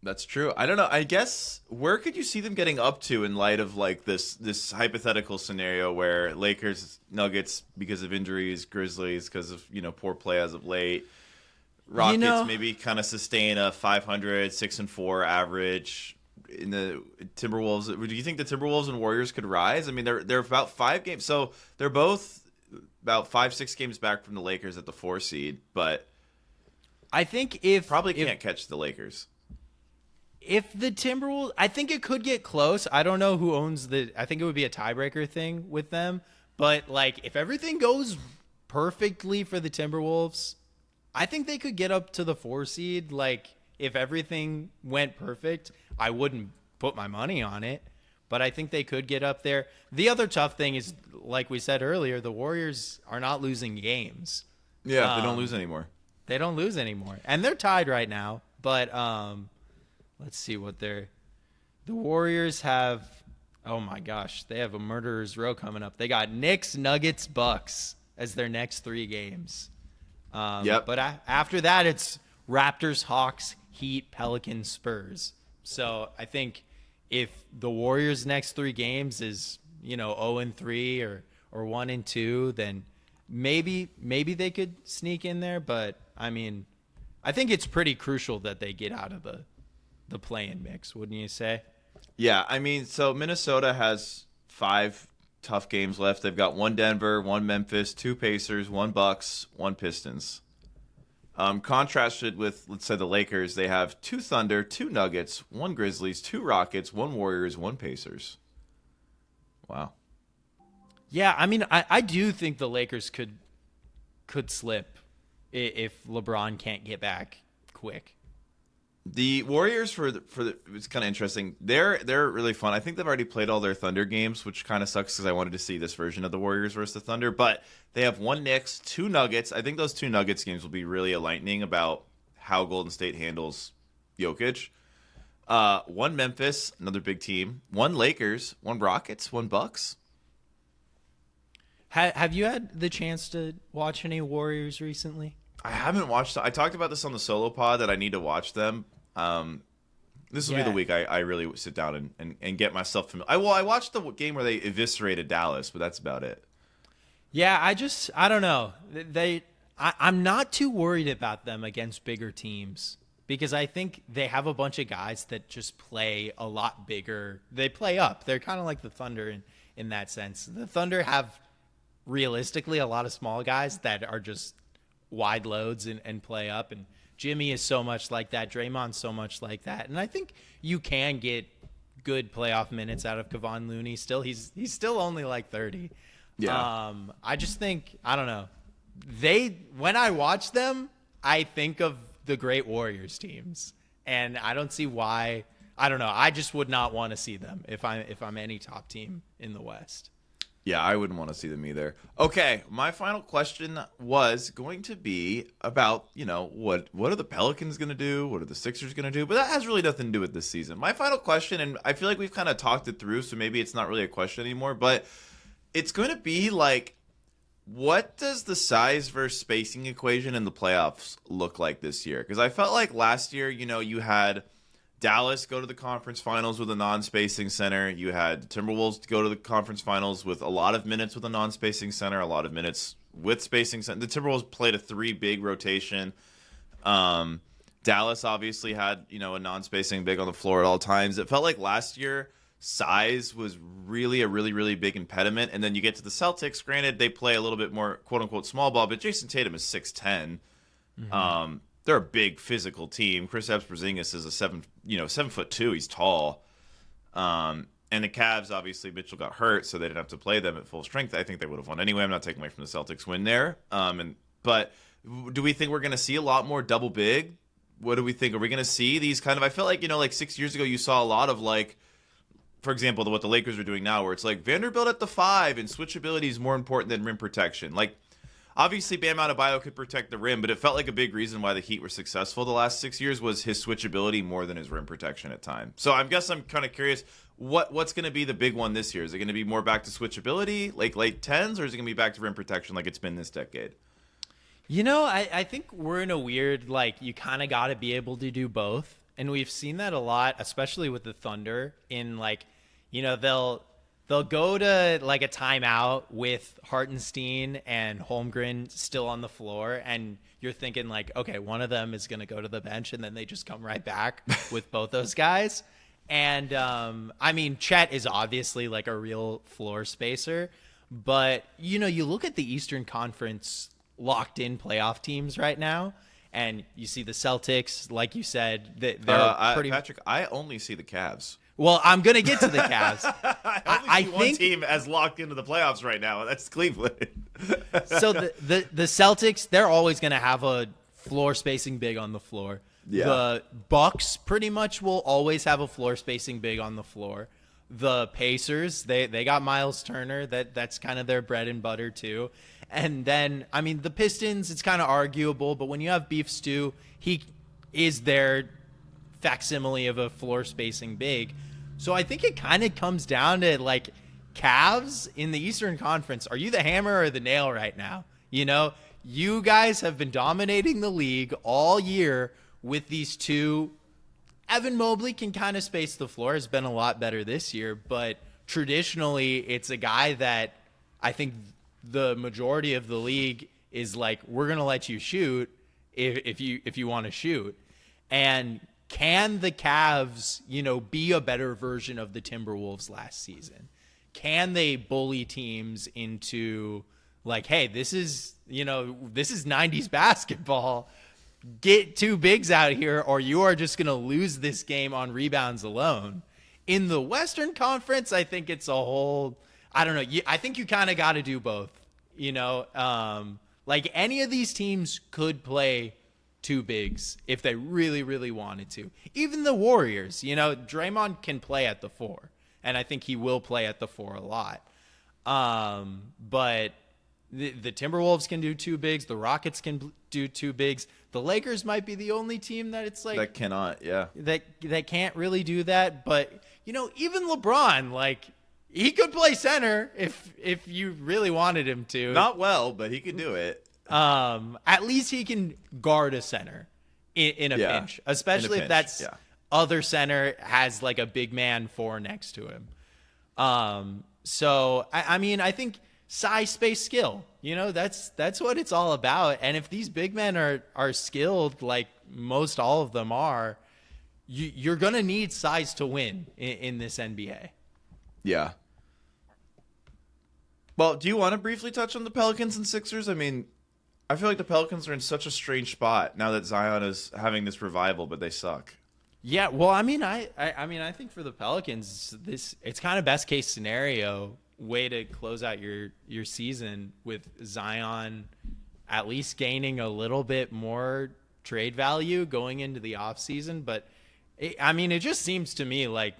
That's true. I don't know. I guess where could you see them getting up to in light of like this hypothetical scenario where Lakers, Nuggets because of injuries, Grizzlies because of, poor play as of late, Rockets maybe kind of sustain a 500, 6-4 average. In the Timberwolves, do you think the Timberwolves and Warriors could rise? I mean, they're about 5 games, so they're both about 5-6 games back from the Lakers at the 4 seed, but I think probably can't catch the Lakers. If the Timberwolves, I think it could get close. I don't know who owns I think it would be a tiebreaker thing with them. But, like, if everything goes perfectly for the Timberwolves, I think they could get up to the 4 seed. Like, if everything went perfect, I wouldn't put my money on it. But I think they could get up there. The other tough thing is, like we said earlier, the Warriors are not losing games. Yeah, they don't lose anymore. They don't lose anymore. And they're tied right now. But, let's see what the Warriors have. Oh my gosh, they have a murderer's row coming up. They got Knicks, Nuggets, Bucks as their next 3 games. Yep. But after that, it's Raptors, Hawks, Heat, Pelicans, Spurs. So I think if the Warriors' next 3 games is 0-3 or 1-2, then maybe they could sneak in there. But I mean, I think it's pretty crucial that they get out of the play-in mix, wouldn't you say? Yeah, I mean, so Minnesota has 5 tough games left. They've got 1 Denver, 1 Memphis, 2 Pacers, 1 Bucks, 1 Pistons. Contrasted with, let's say, the Lakers, they have 2 Thunder, 2 Nuggets, 1 Grizzlies, 2 Rockets, 1 Warriors, 1 Pacers. Wow. Yeah, I mean, I do think the Lakers could slip if LeBron can't get back quick. The Warriors it's kind of interesting. They're really fun. I think they've already played all their Thunder games, which kind of sucks because I wanted to see this version of the Warriors versus the Thunder. But they have 1 Knicks, 2 Nuggets. I think those 2 Nuggets games will be really enlightening about how Golden State handles Jokic. 1 Memphis, another big team. 1 Lakers, 1 Rockets, 1 Bucks. Have you had the chance to watch any Warriors recently? I haven't watched. I talked about this on the solo pod that I need to watch them. This will be the week I really sit down and get myself familiar. I watched the game where they eviscerated Dallas, but that's about it. Yeah, I don't know. I'm not too worried about them against bigger teams because I think they have a bunch of guys that just play a lot bigger. They play up. They're kind of like the Thunder in that sense. The Thunder have realistically a lot of small guys that are just wide loads and play up, and Jimmy is so much like that. Draymond's so much like that, and I think you can get good playoff minutes out of Kevon Looney. Still, he's still only like 30. Yeah. I just think I don't know. When I watch them, I think of the great Warriors teams, and I don't see why. I don't know. I just would not want to see them if I'm any top team in the West. Yeah, I wouldn't want to see them either. Okay, my final question was going to be about, what are the Pelicans going to do? What are the Sixers going to do? But that has really nothing to do with this season. My final question, and I feel like we've kind of talked it through, so maybe it's not really a question anymore, but it's going to be like, what does the size versus spacing equation in the playoffs look like this year? Because I felt like last year, you had Dallas go to the conference finals with a non-spacing center. You had Timberwolves go to the conference finals with a lot of minutes with a non-spacing center, a lot of minutes with spacing center. The Timberwolves played a 3-big rotation. Dallas obviously had, a non-spacing big on the floor at all times. It felt like last year size was really a really, really big impediment. And then you get to the Celtics. Granted, they play a little bit more quote-unquote small ball, but Jason Tatum is 6'10". Mm-hmm. They're a big physical team. Kristaps Porzingis is a 7'2". He's tall. And the Cavs, obviously, Mitchell got hurt, so they didn't have to play them at full strength. I think they would have won anyway. I'm not taking away from the Celtics win there. But do we think we're going to see a lot more double big what do we think? Are we going to see these kind of? I feel like like 6 years ago, you saw a lot of like, for example, what the Lakers are doing now, where it's like Vanderbilt at the 5 and switchability is more important than rim protection. Like, obviously, Bam Adebayo could protect the rim, but it felt like a big reason why the Heat were successful the last 6 years was his switchability more than his rim protection at times. So I guess I'm kind of curious, what's going to be the big one this year? Is it going to be more back to switchability, like late 10s, or is it going to be back to rim protection like it's been this decade? I think we're in a weird, like, you kind of got to be able to do both. And we've seen that a lot, especially with the Thunder, in, like, they'll go to, like, a timeout with Hartenstein and Holmgren still on the floor, and you're thinking, like, okay, one of them is going to go to the bench, and then they just come right back with both those guys. And, Chet is obviously, like, a real floor spacer. But, you look at the Eastern Conference locked-in playoff teams right now, and you see the Celtics, like you said, they're pretty. Patrick, I only see the Cavs. Well, I'm going to get to the Cavs. I think one team as locked into the playoffs right now. That's Cleveland. So the Celtics, they're always going to have a floor spacing big on the floor. Yeah. The Bucks pretty much will always have a floor spacing big on the floor. The Pacers, they got Miles Turner. That's kind of their bread and butter too. And then, the Pistons, it's kind of arguable, but when you have Beef Stew, he is their facsimile of a floor spacing big. So I think it kind of comes down to, like, Cavs in the Eastern Conference. Are you the hammer or the nail right now? You guys have been dominating the league all year with these two. Evan Mobley can kind of space the floor. Has been a lot better this year, but traditionally it's a guy that I think the majority of the league is like, we're going to let you shoot if you want to shoot. And can the Cavs, be a better version of the Timberwolves last season? Can they bully teams into, like, hey, this is 90s basketball. Get two bigs out here, or you are just going to lose this game on rebounds alone. In the Western Conference, I think it's a whole, I don't know. I think you kind of got to do both. Like, any of these teams could play two bigs if they really, really wanted to. Even the Warriors, Draymond can play at the 4, and I think he will play at the 4 a lot. But the Timberwolves can do two bigs. The Rockets can do two bigs. The Lakers might be the only team that it's like that cannot, yeah, that can't really do that. But even LeBron, like, he could play center if you really wanted him to. Not well, but he could do it. At least he can guard a center in a pinch, especially if that's other center has, like, a big man 4 next to him. So I think size, space, skill. That's what it's all about. And if these big men are skilled, like most all of them are, you're gonna need size to win in this NBA. Yeah. Well, do you want to briefly touch on the Pelicans and Sixers? I feel like the Pelicans are in such a strange spot now that Zion is having this revival, but they suck. Yeah, well, I think for the Pelicans, it's kind of best case scenario way to close out your season with Zion at least gaining a little bit more trade value going into the offseason. But it just seems to me like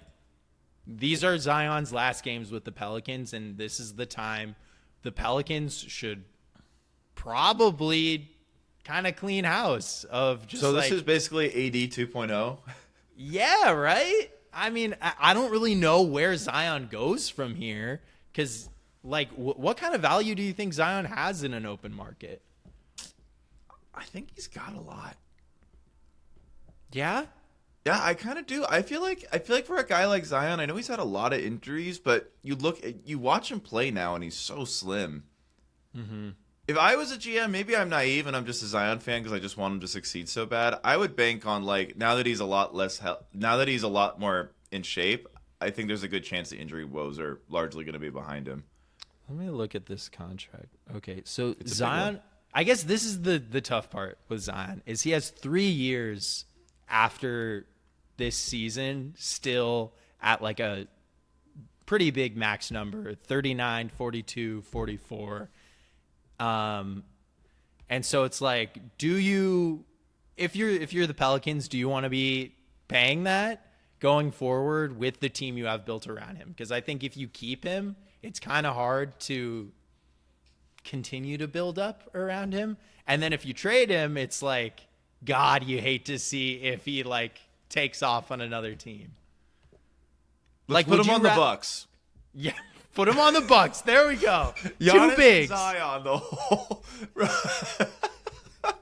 these are Zion's last games with the Pelicans, and this is the time the Pelicans should probably kind of clean house of just. So this is basically AD 2.0. Yeah, right? I don't really know where Zion goes from here because, like, what kind of value do you think Zion has in an open market? I think he's got a lot. Yeah? Yeah, I kind of do. I feel like for a guy like Zion, I know he's had a lot of injuries, but you watch him play now, and he's so slim. Mm-hmm. If I was a GM, maybe I'm naive and I'm just a Zion fan because I just want him to succeed so bad. I would bank on, like, now that he's a lot more in shape, I think there's a good chance the injury woes are largely going to be behind him. Let me look at this contract. Okay, so Zion, I guess this is the tough part with Zion is he has 3 years after this season still at, like, a pretty big max number, 39, 42, 44. And so it's like, do you if you're the Pelicans, do you want to be paying that going forward with the team you have built around him? Because I think if you keep him, it's kind of hard to continue to build up around him. And then if you trade him, it's like, God, you hate to see if he like takes off on another team. Let's put him on the Bucks. Yeah, put him on the Bucks. There we go. Giannis Two bigs. Zion, the whole.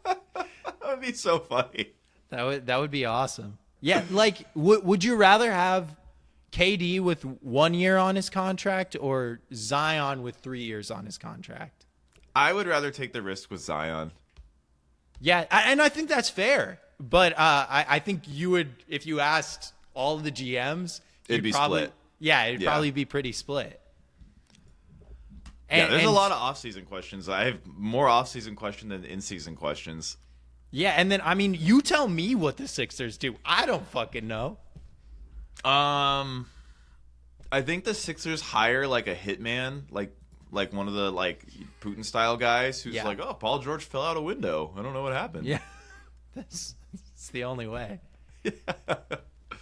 That would be so funny. That would be awesome. Yeah, like would you rather have KD with 1 year on his contract or Zion with 3 years on his contract? I would rather take the risk with Zion. Yeah, and I think that's fair. But I think you would, if you asked all of the GMs, it'd be split. Yeah, it'd probably be pretty split. And there's a lot of off-season questions. I have more off-season questions than in-season questions. Yeah, and then, I mean, you tell me what the Sixers do. I don't fucking know. I think the Sixers hire like a hitman, like one of the like Putin-style guys who's like, oh, Paul George fell out a window. I don't know what happened. Yeah, that's the only way.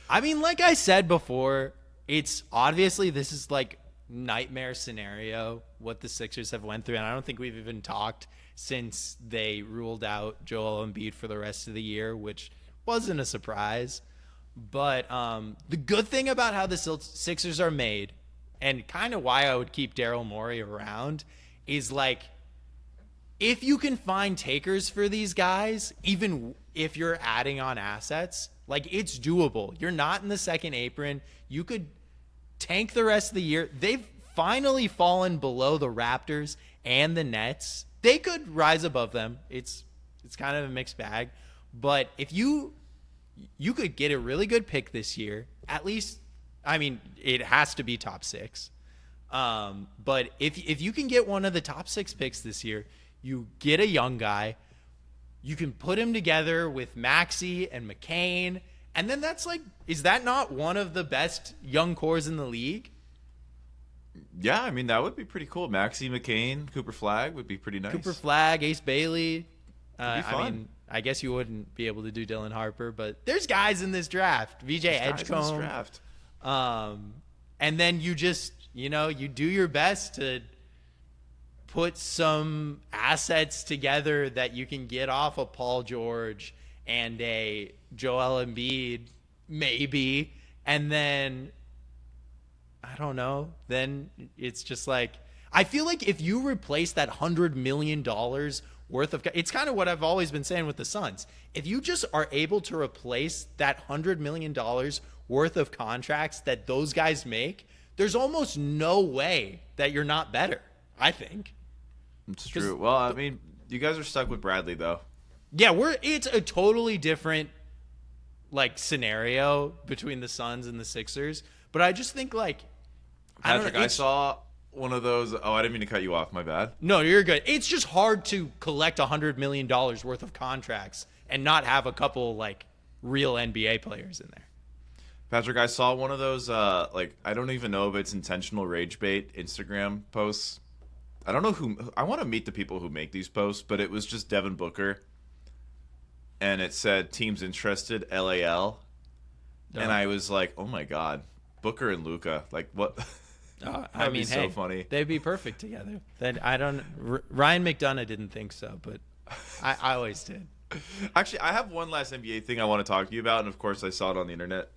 I mean, like I said before, it's obviously this is like nightmare scenario what the Sixers have went through, and I don't think we've even talked since they ruled out Joel Embiid for the rest of the year, which wasn't a surprise. But the good thing about how the Sixers are made, and kind of why I would keep Daryl Morey around, is like if you can find takers for these guys, even if you're adding on assets, like it's doable. You're not in the second apron. You could tank the rest of the year. They've finally fallen below the Raptors and the Nets. They could rise above them. It's kind of a mixed bag. But if you could get a really good pick this year, at least, I mean, it has to be top 6. But if you can get one of the top 6 picks this year, you get a young guy, you can put him together with Maxey and McCain, and then that's like, is that not one of the best young cores in the league? Yeah, I mean, that would be pretty cool. Maxey, McCain, Cooper Flagg would be pretty nice. Cooper Flagg, Ace Bailey. It'd be fun. I mean, I guess you wouldn't be able to do Dylan Harper, but there's guys in this draft. VJ Edgecombe. And then you just, you do your best to put some assets together that you can get off of Paul George and a Joel Embiid, maybe. And then, I don't know, then it's just like, I feel like if you replace that $100 million worth of, it's kind of what I've always been saying with the Suns. If you just are able to replace that $100 million worth of contracts that those guys make, there's almost no way that you're not better, I think. It's true. Well, I mean, you guys are stuck with Bradley, though. Yeah, it's a totally different like scenario between the Suns and the Sixers. But I just think like, Patrick, I saw one of those. Oh, I didn't mean to cut you off. My bad. No, you're good. It's just hard to collect $100 million worth of contracts and not have a couple like real NBA players in there. Patrick, I saw one of those. Like, I don't even know if it's intentional rage bait Instagram posts. I don't know who. I want to meet the people who make these posts, but it was just Devin Booker, and it said teams interested LAL, and I was like, oh my god, Booker and Luka, like what? That'd be so funny. They'd be perfect together. Ryan McDonough didn't think so, but I always did. Actually, I have one last NBA thing I want to talk to you about, and of course I saw it on the internet.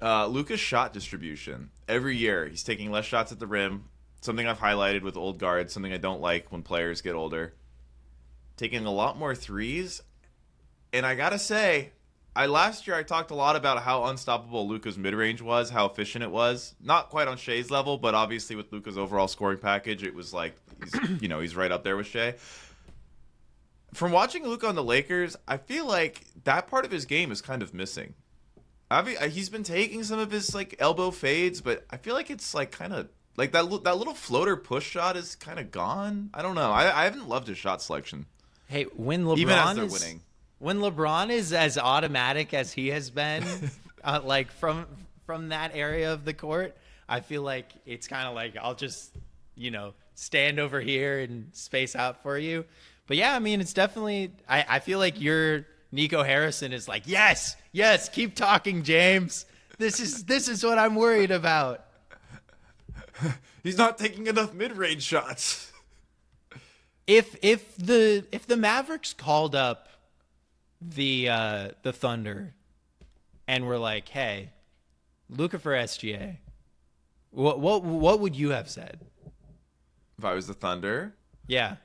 Luka's shot distribution. Every year, he's taking less shots at the rim. Something I've highlighted with old guards, something I don't like when players get older. Taking a lot more threes. And I gotta say, last year I talked a lot about how unstoppable Luka's mid-range was, how efficient it was. Not quite on Shea's level, but obviously with Luka's overall scoring package, it was like, he's right up there with Shea. From watching Luka on the Lakers, I feel like that part of his game is kind of missing. He's been taking some of his like elbow fades, but I feel like it's like kind of like that little floater push shot is kind of gone. I don't know. I haven't loved his shot selection. Hey, when LeBron even as they're winning, when LeBron is as automatic as he has been, like from that area of the court, I feel like it's kind of like I'll just stand over here and space out for you. But yeah, I mean, it's definitely. I feel like your Nico Harrison is like, yes, keep talking, James. This is what I'm worried about. He's not taking enough mid-range shots. If the Mavericks called up the Thunder and were like, hey, Luka for SGA, what would you have said? If I was the Thunder, Yeah.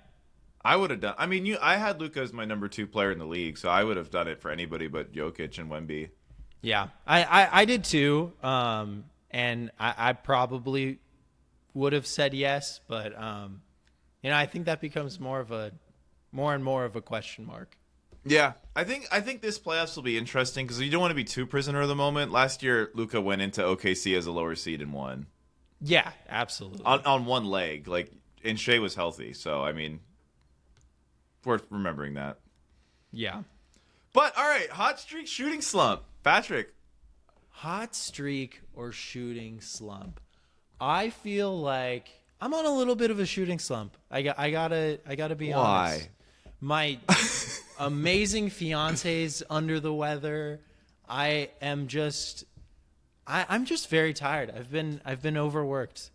I would have done. I mean, I had Luka as my number 2 player in the league, so I would have done it for anybody but Jokic and Wemby. Yeah, I did too. And I probably would have said yes, but I think that becomes more and more of a question mark. Yeah, I think this playoffs will be interesting because you don't want to be too prisoner of the moment. Last year, Luka went into OKC as a lower seed and won. Yeah, absolutely. On one leg, and Shea was healthy, so I mean, worth remembering that. Yeah. But all right, hot streak shooting slump, Patrick. Hot streak or shooting slump? I feel like I'm on a little bit of a shooting slump. I gotta be honest. Why? My amazing fiance's under the weather. I'm just very tired. I've been overworked.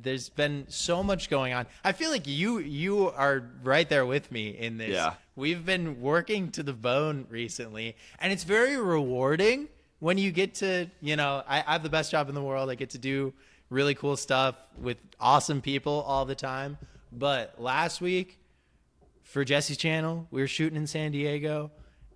There's been so much going on. I feel like you are right there with me in this. Yeah. We've been working to the bone recently, and it's very rewarding when you get to, I have the best job in the world. I get to do really cool stuff with awesome people all the time. But last week for Jesse's channel, we were shooting in San Diego.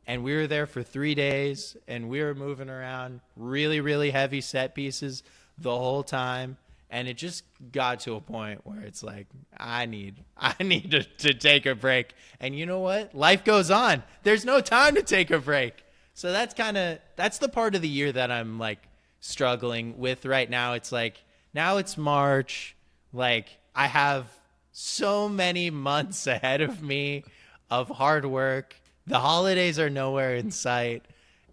And we were there for 3 days, and we were moving around really, really heavy set pieces the whole time. And it just got to a point where it's like, I need to take a break. And you know what? Life goes on. There's no time to take a break. So that's the part of the year that I'm like struggling with right now. It's like, now it's March. Like, I have so many months ahead of me of hard work. The holidays are nowhere in sight,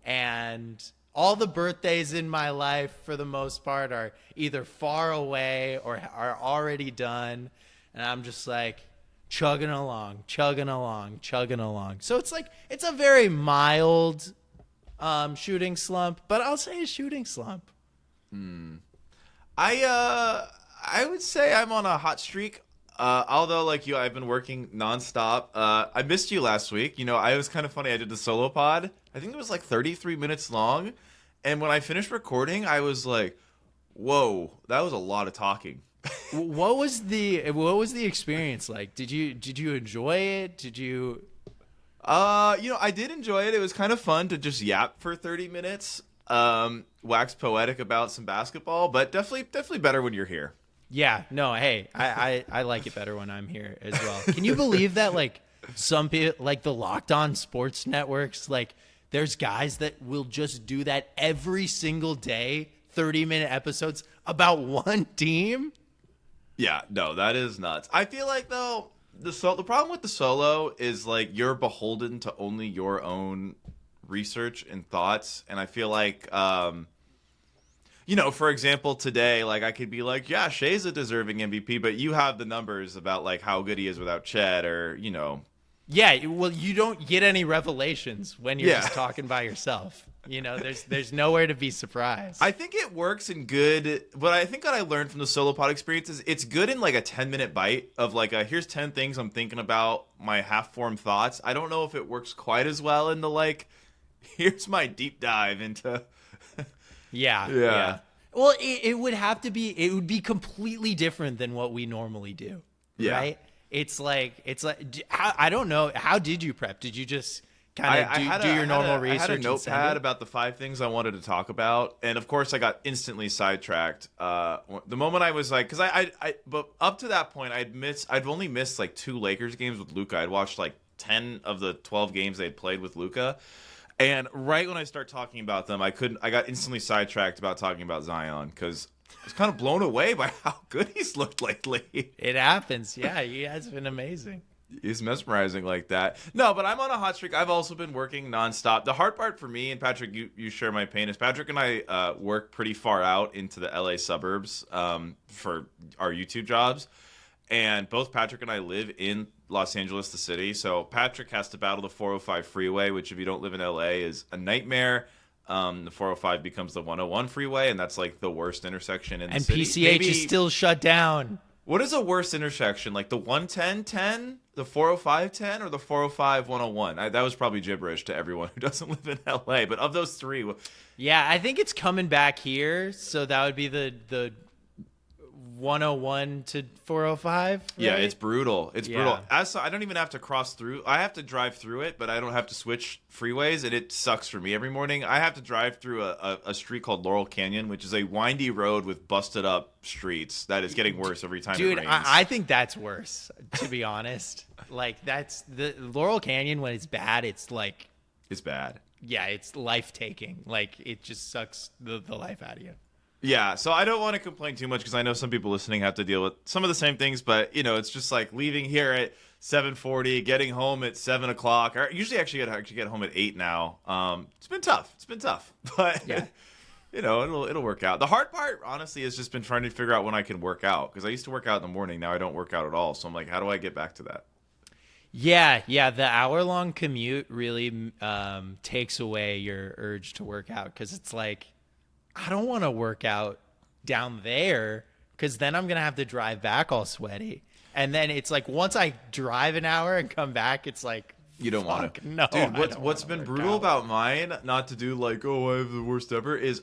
and all the birthdays in my life, for the most part, are either far away or are already done, and I'm just like chugging along. So it's like, it's a very mild shooting slump, but I'll say a shooting slump. I would say I'm on a hot streak. Although, like you, I've been working nonstop. I missed you last week. I was kind of funny. I did the solo pod. I think it was like 33 minutes long. And when I finished recording, I was like, whoa, that was a lot of talking. What was the experience like? Did you enjoy it? Did you? I did enjoy it. It was kind of fun to just yap for 30 minutes, wax poetic about some basketball, but definitely better when you're here. Yeah, no, hey, I like it better when I'm here as well. Can you believe that, like, some people, like the Locked On Sports networks, like, there's guys that will just do that every single day, 30-minute episodes about one team? Yeah, no, that is nuts. I feel like, though, the problem with the solo is, like, you're beholden to only your own research and thoughts, and I feel like for example, today, like, I could be like, yeah, Shea's a deserving MVP, but you have the numbers about, like, how good he is without Chet, or, Yeah, well, you don't get any revelations when you're just talking by yourself. There's nowhere to be surprised. I think it works in good, but I think what I learned from the solo pod experience is it's good in, like, a 10-minute bite of, like, here's 10 things I'm thinking about, my half-formed thoughts. I don't know if it works quite as well in the, like, here's my deep dive into... Yeah. Well, it would be completely different than what we normally do. Yeah. Right? It's like I don't know. How did you prep? Did you just kind of do your normal research? I had a notepad about the 5 things I wanted to talk about, and of course I got instantly sidetracked. The moment I was like, because but up to that point I'd only missed like 2 Lakers games with Luka. I'd watched like 10 of the 12 games they'd played with Luka. And right when I start talking about them, I got instantly sidetracked about talking about Zion because I was kind of blown away by how good he's looked lately. It happens. Yeah, he has been amazing. He's mesmerizing like that. No, but I'm on a hot streak. I've also been working nonstop. The hard part for me, and Patrick, you share my pain, is Patrick and I work pretty far out into the LA suburbs for our YouTube jobs. And both Patrick and I live in Los Angeles, the city. So Patrick has to battle the 405 freeway, which if you don't live in LA is a nightmare. The 405 becomes the 101 freeway, and that's like the worst intersection in the city. And PCH is still shut down. What is a worse intersection? Like the 110-10, the 405-10, or the 405-101? That was probably gibberish to everyone who doesn't live in LA. But of those three, yeah, I think it's coming back here. So that would be the 101 to 405. Right? Yeah, it's brutal. It's brutal. Yeah. I don't even have to cross through. I have to drive through it, but I don't have to switch freeways, and it sucks for me every morning. I have to drive through a street called Laurel Canyon, which is a windy road with busted up streets that is getting worse every time Dude, it rains. I think that's worse, to be honest. Like, that's the Laurel Canyon when it's bad, it's like... It's bad. Yeah, it's life-taking. Like, it just sucks the life out of you. Yeah, so I don't want to complain too much because I know some people listening have to deal with some of the same things, but, it's just like leaving here at 7:40, getting home at 7 o'clock. Or usually actually get home at 8 now. It's been tough. But, yeah. It'll work out. The hard part, honestly, has just been trying to figure out when I can work out because I used to work out in the morning. Now I don't work out at all. So I'm like, how do I get back to that? Yeah, the hour-long commute really takes away your urge to work out because it's like, I don't want to work out down there because then I'm going to have to drive back all sweaty. And then it's like once I drive an hour and come back, it's like, you don't want to. No, dude, what's been brutal about mine, not to do like, I have the worst ever, is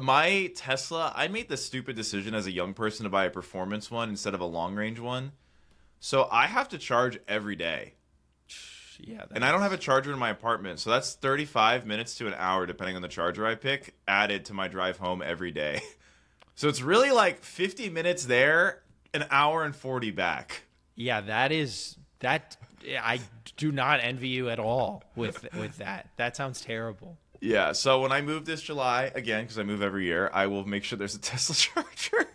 my Tesla. I made the stupid decision as a young person to buy a performance one instead of a long-range one. So I have to charge every day. Yeah, and I don't have a charger in my apartment, so that's 35 minutes to an hour, depending on the charger I pick, added to my drive home every day. So it's really like 50 minutes there, an hour and 40 back. Yeah, that. I do not envy you at all with that. That sounds terrible. Yeah, so when I move this July, again, because I move every year, I will make sure there's a Tesla charger.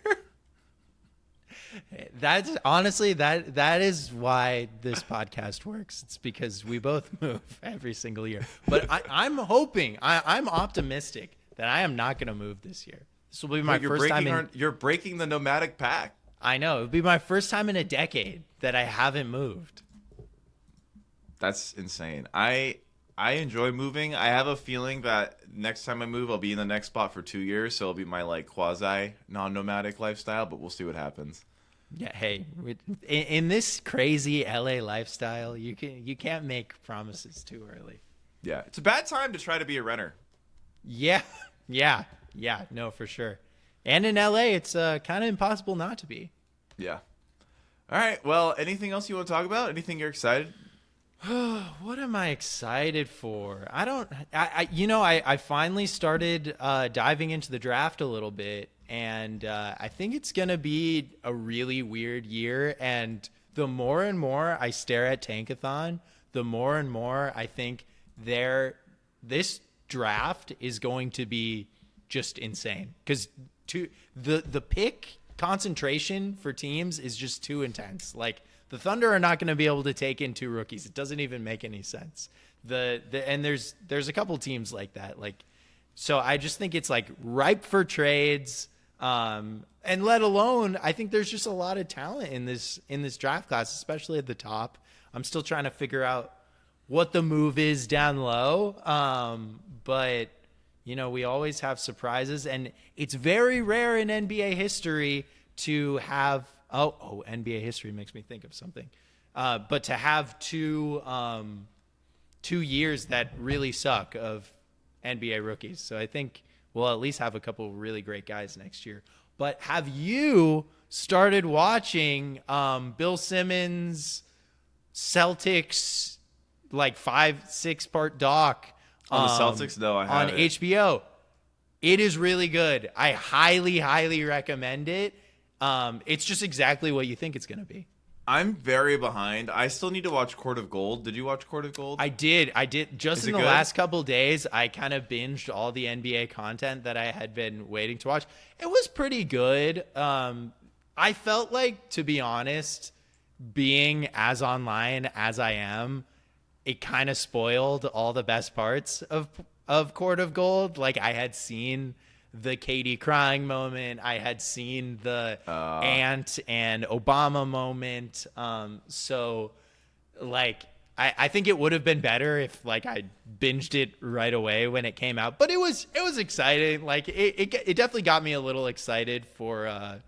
That's honestly that is why this podcast works. It's because we both move every single year. But I'm hoping, I'm optimistic that I am not going to move this year. This will be my first time. You're breaking the nomadic pact. I know. It'll be my first time in a decade that I haven't moved. That's insane. I enjoy moving. I have a feeling that next time I move, I'll be in the next spot for 2 years. So it'll be my like quasi non-nomadic lifestyle. But we'll see what happens. Yeah, hey, in this crazy LA lifestyle, you can't make promises too early. Yeah, it's a bad time to try to be a renter. Yeah, no, for sure. And in LA, it's kind of impossible not to be. Yeah. All right. Well, anything else you want to talk about? Anything you're excited? What am I excited for? I finally started diving into the draft a little bit. And I think it's going to be a really weird year. And the more and more I stare at Tankathon, the more and more I think this draft is going to be just insane. Because the pick concentration for teams is just too intense. Like, the Thunder are not going to be able to take in 2 rookies. It doesn't even make any sense. And there's a couple teams like that. Like, so I just think it's like ripe for trades. And let alone, I think there's just a lot of talent in this draft class, especially at the top. I'm still trying to figure out what the move is down low. But we always have surprises, and it's very rare in NBA history to have, NBA history makes me think of something. But to have 2 years that really suck of NBA rookies. So I think we'll at least have a couple of really great guys next year. But have you started watching Bill Simmons' Celtics, like 5-6 part doc on the Celtics? No, I haven't. On HBO. It is really good. I highly, highly recommend it. It's just exactly what you think it's going to be. I'm very behind. I still need to watch Court of Gold. Did you watch Court of Gold? I did. Just in the last couple days, I kind of binged all the NBA content that I had been waiting to watch. It was pretty good. I felt like, to be honest, being as online as I am, it kind of spoiled all the best parts of Court of Gold. Like, I had seen the Katie crying moment. I had seen the Ant and Obama moment. So like I think it would have been better if like I binged it right away when it came out. But it was exciting. Like it definitely got me a little excited for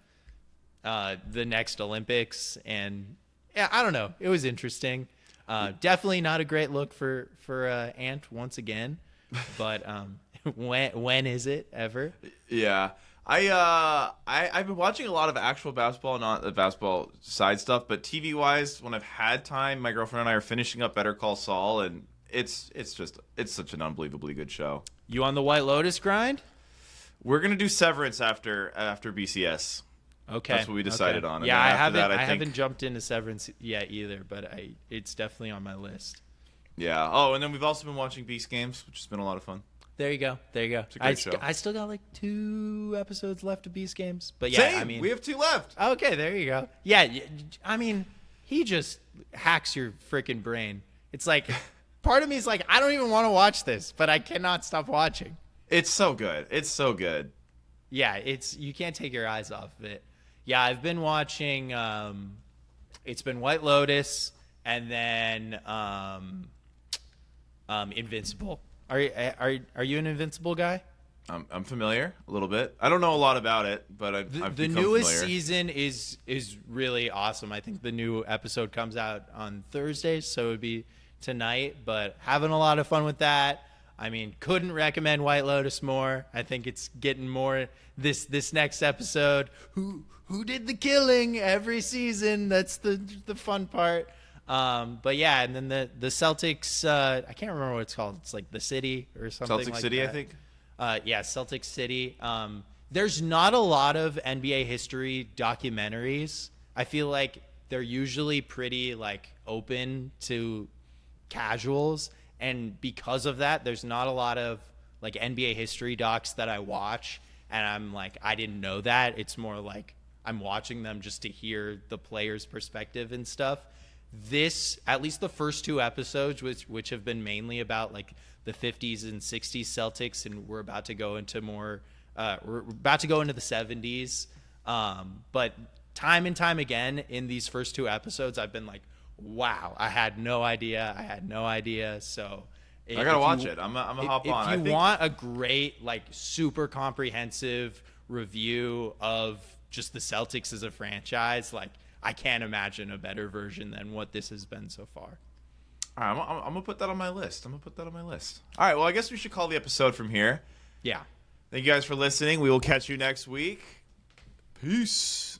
the next Olympics, and yeah, I don't know. It was interesting. Definitely not a great look for Ant once again, but when is it ever? Yeah. I've been watching a lot of actual basketball, not the basketball side stuff, but TV wise, when I've had time, my girlfriend and I are finishing up Better Call Saul, and it's such an unbelievably good show. You on the White Lotus grind? We're gonna do Severance after BCS. Okay, that's what we decided on. And yeah, I haven't jumped into Severance yet either, but it's definitely on my list. Yeah. Oh, and then we've also been watching Beast Games, which has been a lot of fun. There you go. It's a great show. I still got like 2 episodes left of Beast Games, but yeah, Same. I mean, we have 2 left. Okay, there you go. Yeah, I mean, he just hacks your freaking brain. It's like, part of me is like, I don't even want to watch this, but I cannot stop watching. It's so good. It's so good. Yeah, you can't take your eyes off of it. Yeah, I've been watching. It's been White Lotus and then Invincible. Are you an Invincible guy? I'm familiar a little bit. I don't know a lot about it, but I've the become newest familiar. season is really awesome. I think the new episode comes out on Thursday, so it would be tonight. But having a lot of fun with that. I mean, couldn't recommend White Lotus more. I think it's getting more this next episode. Who did the killing every season? That's the fun part. But yeah, and then the Celtics, I can't remember what it's called. It's like the City or something Celtic like City, that. I think. Yeah, Celtic City. There's not a lot of NBA history documentaries. I feel like they're usually pretty like open to casuals, and because of that, there's not a lot of like NBA history docs that I watch, and I'm like, I didn't know that. It's more like I'm watching them just to hear the player's perspective and stuff. This, at least the first 2 episodes, which have been mainly about like the 50s and 60s Celtics, and we're about to go into more, we're about to go into the 70s. But time and time again in these first 2 episodes, I've been like, wow, I had no idea. So I gotta watch it. I'm gonna hop on. If you want a great, like, super comprehensive review of just the Celtics as a franchise, like, I can't imagine a better version than what this has been so far. All right, I'm gonna put that on my list. All right, well, I guess we should call the episode from here. Yeah. Thank you guys for listening. We will catch you next week. Peace.